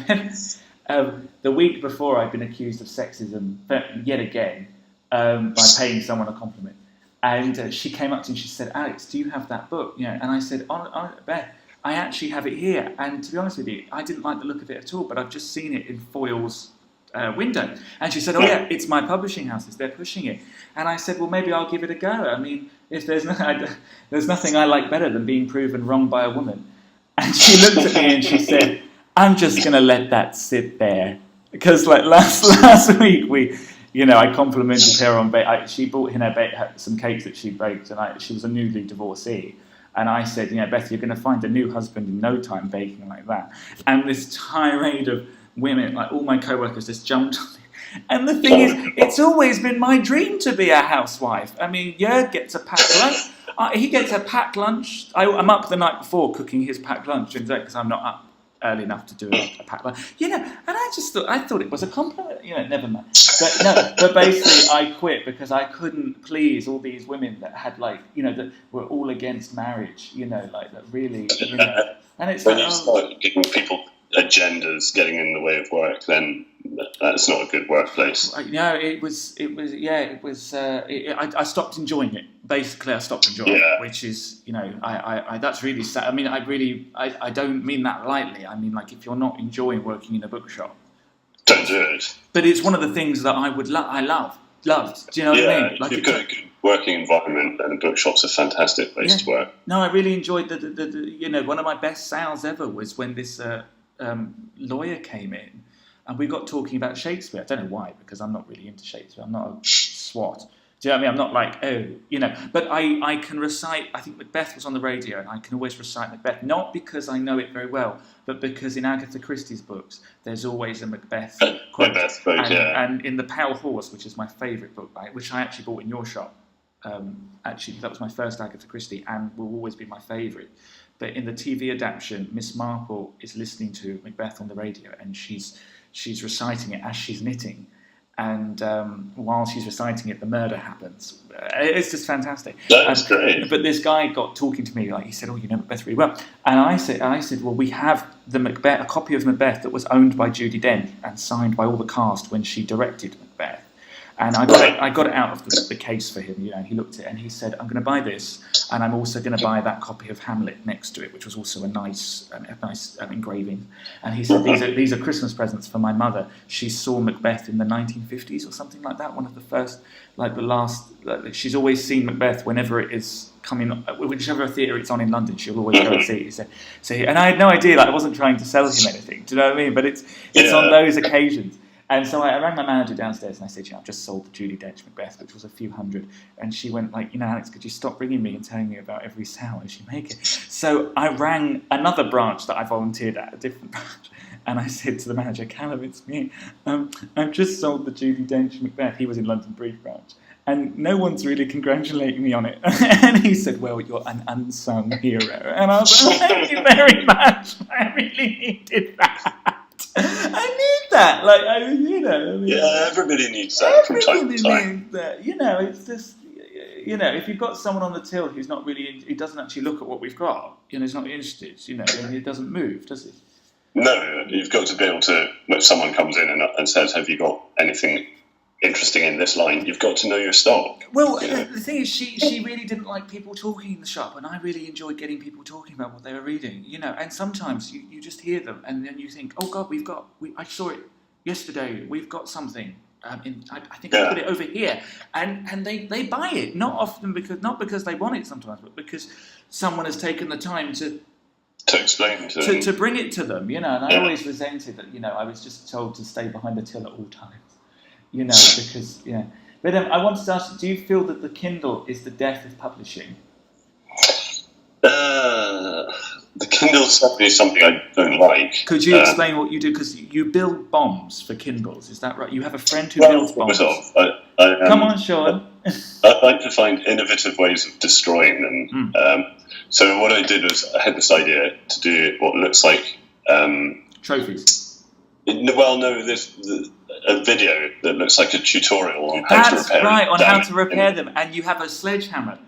the week before I'd been accused of sexism yet again by paying someone a compliment. And she came up to me and she said, "Alex, do you have that book?" You know, and I said, Beth, I actually have it here. And to be honest with you, I didn't like the look of it at all, but I've just seen it in Foyle's window. And she said, "Oh yeah, it's my publishing houses. They're pushing it." And I said, "Well, maybe I'll give it a go. I mean, if there's nothing I like better than being proven wrong by a woman." And she looked at me and she said, "I'm just going to let that sit there." because like last week I complimented her on she brought in some cakes that she baked, and she was a newly divorcee. And I said, Beth, you're going to find a new husband in no time baking like that. And this tirade of women, like all my co-workers just jumped on it. And the thing is, it's always been my dream to be a housewife. I mean, Jörg gets a packed lunch. He gets a packed lunch. I'm up the night before cooking his packed lunch because I'm not up early enough to do a packed lunch. And I thought it was a compliment. Never mind. But basically I quit because I couldn't please all these women that had that were all against marriage, that really, and it's when you start giving people agendas getting in the way of work, then that's not a good workplace. It was. I stopped enjoying it. Basically, I stopped enjoying it, which is, I that's really sad. I mean, I don't mean that lightly. I mean, like, if you're not enjoying working in a bookshop, don't do it. But it's one of the things that I loved. Do you know what I mean? Like, you've got a good working environment, and a bookshop's a fantastic place to work. No, I really enjoyed the one of my best sales ever was when this lawyer came in, and we got talking about Shakespeare. I don't know why, because I'm not really into Shakespeare. I'm not a swat. Do you know what I mean? I'm not like, but I can recite, I think Macbeth was on the radio, and I can always recite Macbeth, not because I know it very well, but because in Agatha Christie's books, there's always a Macbeth quote. And in The Pale Horse, which is my favourite book, which I actually bought in your shop, actually, that was my first Agatha Christie, and will always be my favourite. But in the TV adaptation, Miss Marple is listening to Macbeth on the radio, and she's reciting it as she's knitting. And while she's reciting it, the murder happens. It's just fantastic. That's great. But this guy got talking to me, like, he said, "Oh, you know Macbeth really well." And I said, "Well, we have a copy of Macbeth that was owned by Judi Dench and signed by all the cast when she directed Macbeth." And I got it out of the case for him. He looked at it and he said, "I'm going to buy this, and I'm also going to buy that copy of Hamlet next to it, which was also a nice engraving." And he said, "These are Christmas presents for my mother. She saw Macbeth in the 1950s or something like that. One of the first, she's always seen Macbeth whenever it is coming, whichever theatre it's on in London. She'll always go and see it." He said, and I had no idea. I wasn't trying to sell him anything. Do you know what I mean? But it's on those occasions. And so I rang my manager downstairs and I said, "I've just sold the Judi Dench Macbeth, which was a few hundred." And she went "Alex, could you stop ringing me and telling me about every sale as you make it?" So I rang another branch that I volunteered at, a different branch, and I said to the manager, "Callum, it's me. I've just sold the Judi Dench Macbeth." He was in London Bridge branch. "And no one's really congratulating me on it." And he said, "Well, you're an unsung hero." And I was like, "Thank you very much. I really needed that. I need that." Everybody needs that from time to time. Everybody needs that. It's just, if you've got someone on the till who's not really, he doesn't actually look at what we've got, he's not interested, and it doesn't move, does it? No, you've got to be able to, when someone comes in and says, "Have you got anything interesting in this line?" You've got to know your stock. Well, the thing is, she really didn't like people talking in the shop, and I really enjoyed getting people talking about what they were reading, and sometimes you just hear them, and then you think, "Oh God, I saw it yesterday, we've got something, I think I put it over here," and they buy it, not because they want it sometimes, but because someone has taken the time to explain to them, to bring it to them, and I always resented that, I was just told to stay behind the till at all times. Because, But I wanted to ask you, do you feel that the Kindle is the death of publishing? The Kindle's certainly something I don't like. Could you explain what you do? Because you build bombs for Kindles, is that right? You have a friend who builds bombs. Come on, Shaun. I'd like to find innovative ways of destroying them. So what I did was, I had this idea to do what looks like... trophies. There's a video that looks like a tutorial on how to repair them. That's right, on how to repair them, and you have a sledgehammer.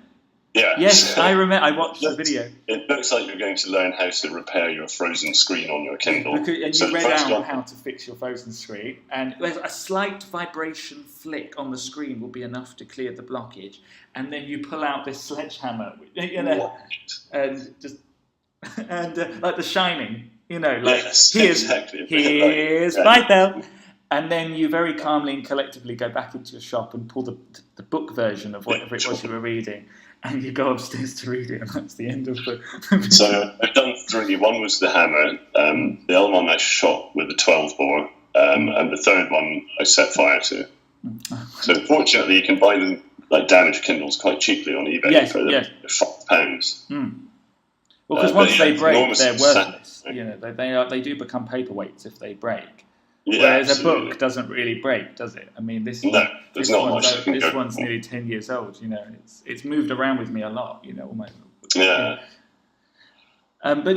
Yeah. Yes, I remember. I watched the video. It looks like you're going to learn how to repair your frozen screen on your Kindle. And you read out how to fix your frozen screen, and a slight vibration flick on the screen will be enough to clear the blockage, and then you pull out this sledgehammer, and just like The Shining. Yes, here's exactly. Bythell. And then you very calmly and collectively go back into your shop and pull the book version of whatever it was you were reading, and you go upstairs to read it, and that's the end of the... So I've done 3. One was the hammer. The other one I shot with a 12 bore. and the third one I set fire to. So fortunately, you can buy them like damaged Kindles quite cheaply on eBay for £5. Well, because once they break, they're worthless. They do become paperweights if they break. Whereas absolutely. A book doesn't really break, does it? I mean, this one's nearly 10 years old. It's moved around with me a lot. Almost. Yeah. But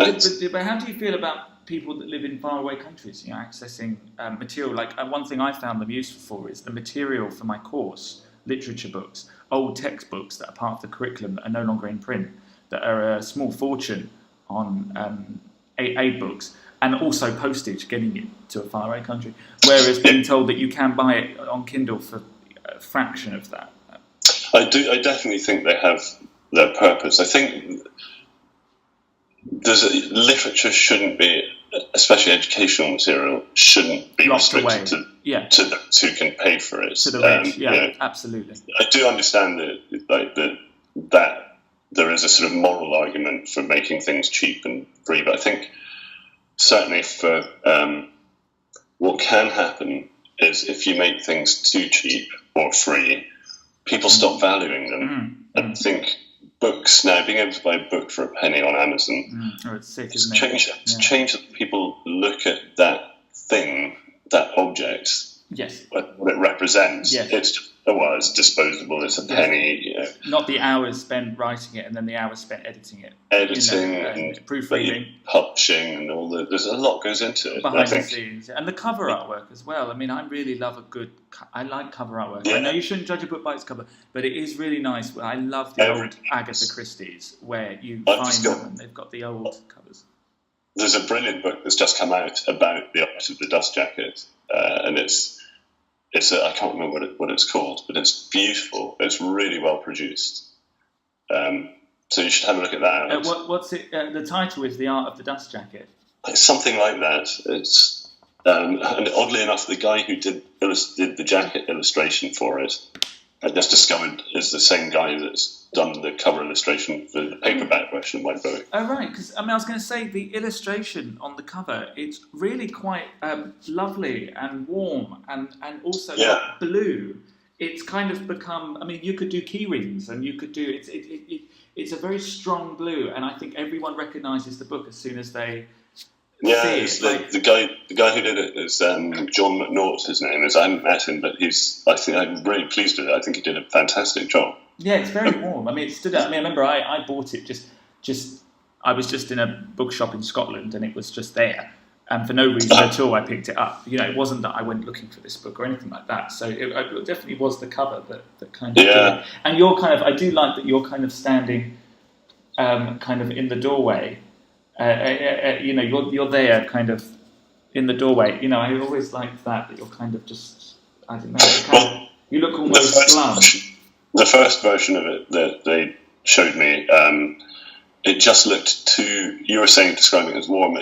how do you feel about people that live in faraway countries? Accessing material. Like one thing I found them useful for is the material for my course, literature books, old textbooks that are part of the curriculum that are no longer in print, that are a small fortune on aid books. And also postage, getting it to a faraway country. Whereas being told that you can buy it on Kindle for a fraction of that. I definitely think they have their purpose. I think literature shouldn't be, especially educational material, shouldn't be restricted to those who can pay for it. To the rich, absolutely. I do understand that there is a sort of moral argument for making things cheap and free, but I think certainly for what can happen is if you make things too cheap or free, people stop valuing them. I think books now, being able to buy a book for a penny on Amazon, it's changed that people look at that thing, that object, what it represents. It's just, it's disposable, it's a penny. Not the hours spent writing it and then the hours spent editing it. And proofreading. Publishing and all there's a lot goes into it. Behind the scenes. And the cover artwork as well. I mean, I really love I like cover artwork. I know you shouldn't judge a book by its cover, but it is really nice. I love the old Agatha Christie's where you find them and they've got the old covers. There's a brilliant book that's just come out about the art of the dust jacket, and I can't remember what it's called, but it's beautiful. It's really well produced. So you should have a look at that. What's it? The title is The Art of the Dust Jacket. It's something like that. It's and oddly enough, the guy who did the jacket illustration for it, I just discovered is the same guy that's done the cover illustration for the paperback version of my book. Oh, right, because I was going to say the illustration on the cover, it's really quite lovely and warm and also blue. It's kind of become, you could do key rings and you could do, it's a very strong blue, and I think everyone recognises the book as soon as they see it. The guy who did it is John McNaught, his name is. I haven't met him, but I'm really pleased with it. I think he did a fantastic job. Yeah, it's very warm. It stood out. I remember I bought it I was just in a bookshop in Scotland and it was just there. And for no reason at all, I picked it up. It wasn't that I went looking for this book or anything like that. So it definitely was the cover that kind of... Yeah. And I do like that you're kind of standing kind of in the doorway. You're there kind of in the doorway. I always liked that you're kind of just... I don't know. You look almost glum. The first version of it that they showed me, it just looked too... You were saying, describing it as warm.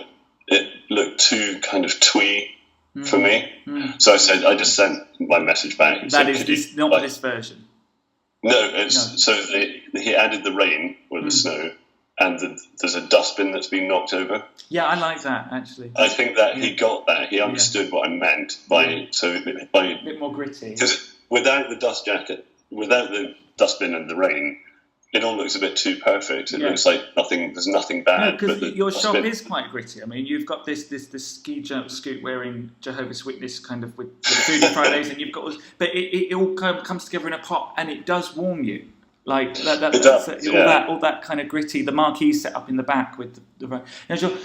It looked too kind of twee for me. So I just sent my message back. That is not this version. No, so he added the rain or the snow, and there's a dustbin that's been knocked over. Yeah, I like that actually. I think that he got that. He understood what I meant by a bit more gritty. Because without the dust jacket, without the dustbin and the rain, it all looks a bit too perfect. It looks like there's nothing bad. No, because your shop is quite gritty. You've got this ski jump scoot wearing Jehovah's Witness kind of with Foodie Fridays, and you've got, but it all comes together in a pot, and it does warm you. Like all that kind of gritty. The marquee set up in the back with the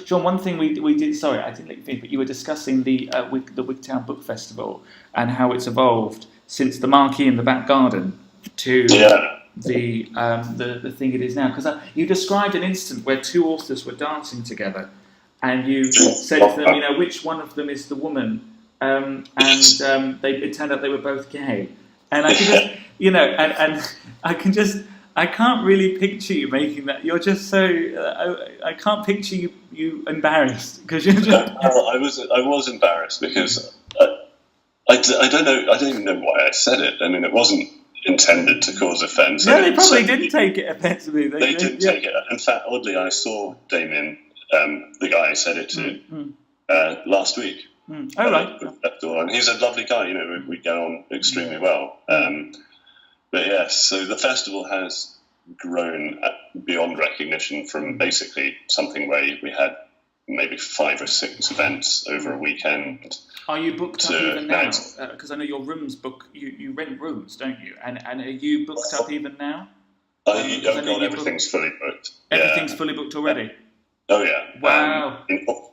Shaun, one thing we did. Sorry, I didn't let you finish, but you were discussing the Wigtown Book Festival and how it's evolved since the marquee in the back garden to. The thing it is now, because you described an instant where two authors were dancing together, and you said to them, which one of them is the woman, and it turned out they were both gay, and I can just, I can't really picture you making that. You're just so I can't picture you embarrassed because you're just. I was embarrassed because I don't know. I don't even know why I said it. It wasn't intended to cause offence. No, they probably didn't take it offensively. They didn't take it. In fact, oddly, I saw Damien, the guy I said it to, last week, Oh, right. Book festival, and he's a lovely guy. We get on extremely well. But yes, so the festival has grown beyond recognition from basically something where we had maybe 5 or 6 events over a weekend. Are you booked up even now? Because I know your rooms book. You rent rooms, don't you? And are you booked up even now? Oh God, everything's fully booked. Everything's fully booked already. Oh yeah! Wow!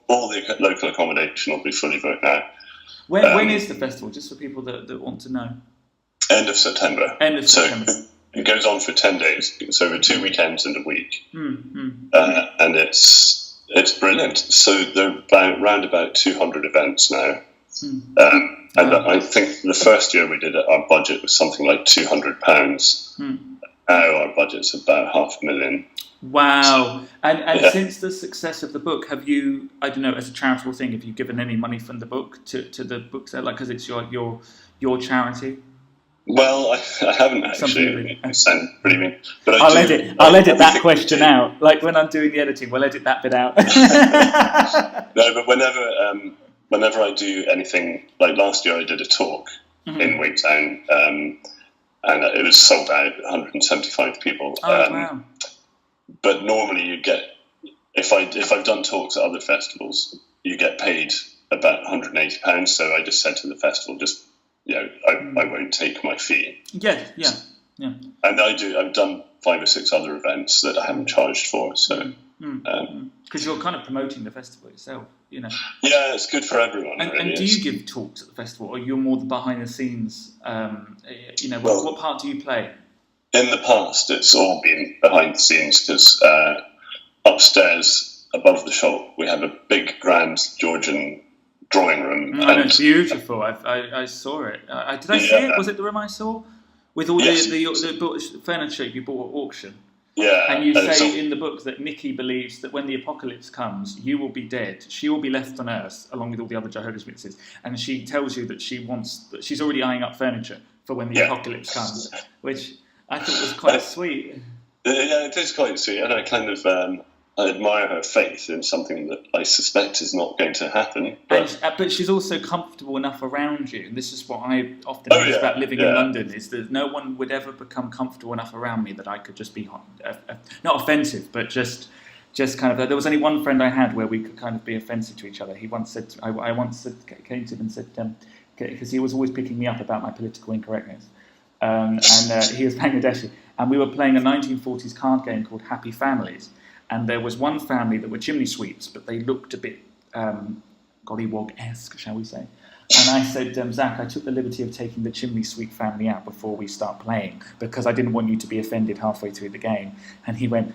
All the local accommodation will be fully booked now. When is the festival? Just for people that want to know. End of September. September. It goes on for 10 days. It's over 2 weekends and a week, and it's brilliant. So there are around about 200 events now. And I think the first year we did it, our budget was something like £200. Now our budget's about £500,000. Wow! And since the success of the book, have you, I don't know, as a charitable thing, have you given any money from the book to the bookseller, like because it's your charity? Well, I haven't actually. It sounds pretty mean, but I'll edit that question out. Like when I'm doing the editing, we'll edit that bit out. No, but whenever I do anything, like last year I did a talk in Wigtown, and it was sold out, 175 people. Wow. But normally you get, if I've done talks at other festivals, you get paid about £180. So I just said to the festival, I won't take my fee. Yeah. And I've done 5 or 6 other events that I haven't charged for. So because you're kind of promoting the festival itself, Yeah, it's good for everyone. And do you give talks at the festival, or you're more the behind the scenes? What part do you play? In the past, it's all been behind the scenes because upstairs above the shop we have a big grand Georgian drawing room. And it's beautiful. I saw it. Did I see it? Was it the room I saw with all the furniture you bought at auction? Yeah. And you say in the book that Nikki believes that when the apocalypse comes, you will be dead. She will be left on Earth along with all the other Jehovah's Witnesses, and she tells you that she's already eyeing up furniture for when the apocalypse comes, which I thought was quite sweet. Yeah, it is quite sweet, and I kind of I admire her faith in something that I suspect is not going to happen. But she's also comfortable enough around you, and this is what I often use about living in London, is that no one would ever become comfortable enough around me that I could just be not offensive, but just kind of. There was only one friend I had where we could kind of be offensive to each other. He once said, I once came to him and said, because he was always picking me up about my political incorrectness. And he was Bangladeshi, and we were playing a 1940s card game called Happy Families, and there was one family that were chimney sweeps, but they looked a bit gollywog-esque, shall we say. And I said, Zach, I took the liberty of taking the chimney sweep family out before we start playing because I didn't want you to be offended halfway through the game. And he went,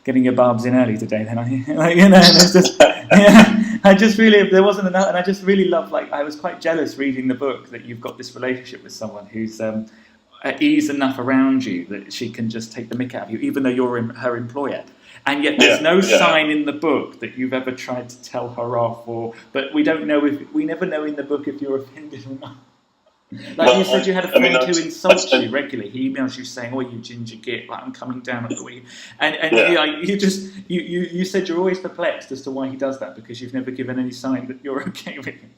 getting your barbs in early today then, and it's just, I just really, there wasn't enough, and I just really loved, I was quite jealous reading the book that you've got this relationship with someone who's at ease enough around you that she can just take the mick out of you, even though you're her employer. And yet there's no sign in the book that you've ever tried to tell her off, but we never know in the book if you're offended or not. You said you had a friend who insults you regularly. He emails you saying, "Oh, you ginger git, I'm coming down at the week." And you said you're always perplexed as to why he does that because you've never given any sign that you're okay with him.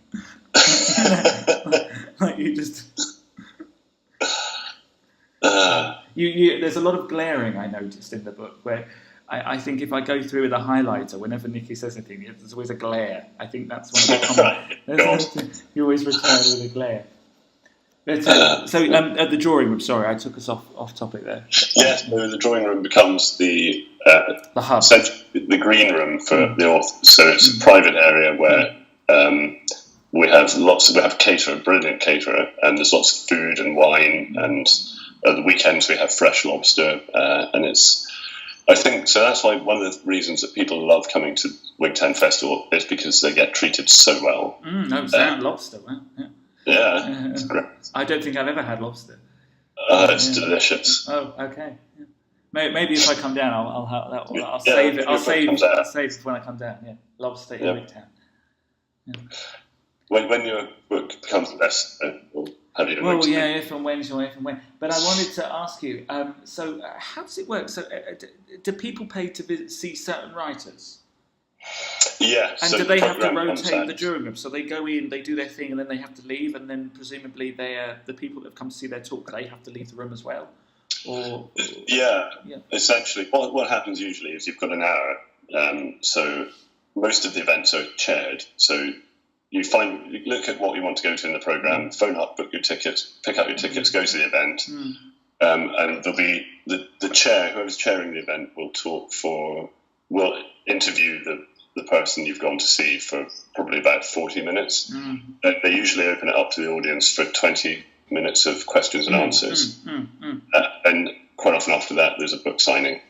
There's a lot of glaring I noticed in the book where I think if I go through with a highlighter, whenever Nikki says anything, there's always a glare. I think that's one of the common. You always return with a glare. But, at the drawing room, sorry, I took us off topic there. Yes, the drawing room becomes the hub, the green room for the authors. So it's a private area where we have a caterer, a brilliant caterer, and there's lots of food and wine, and at the weekends we have fresh lobster, and I think so. That's why one of the reasons that people love coming to Wigtown Festival is because they get treated so well. Lobster, wow. Yeah, it's great. I don't think I've ever had lobster. It's delicious. Oh, okay. Yeah. Maybe if I come down, I'll save it. I'll save it when I come down. Yeah, lobster in Wigtown. Yeah. When your book becomes less, we'll have you. Well, yeah, if and when. But I wanted to ask you. So, how does it work? So, do people pay to see certain writers? Yeah. And so do the they have to programme rotate the concept- jury room? So they go in, they do their thing, and then they have to leave, and then presumably the people that have come to see their talk, they have to leave the room as well? Or Yeah. yeah. Essentially, what happens usually is you've got an hour. So most of the events are chaired. So you look at what you want to go to in the programme, phone up, book your tickets, pick up your tickets, go to the event. And there'll be the chair, whoever's chairing the event, will interview the person you've gone to see for probably about 40 minutes. They usually open it up to the audience for 20 minutes of questions and answers. And quite often after that, there's a book signing.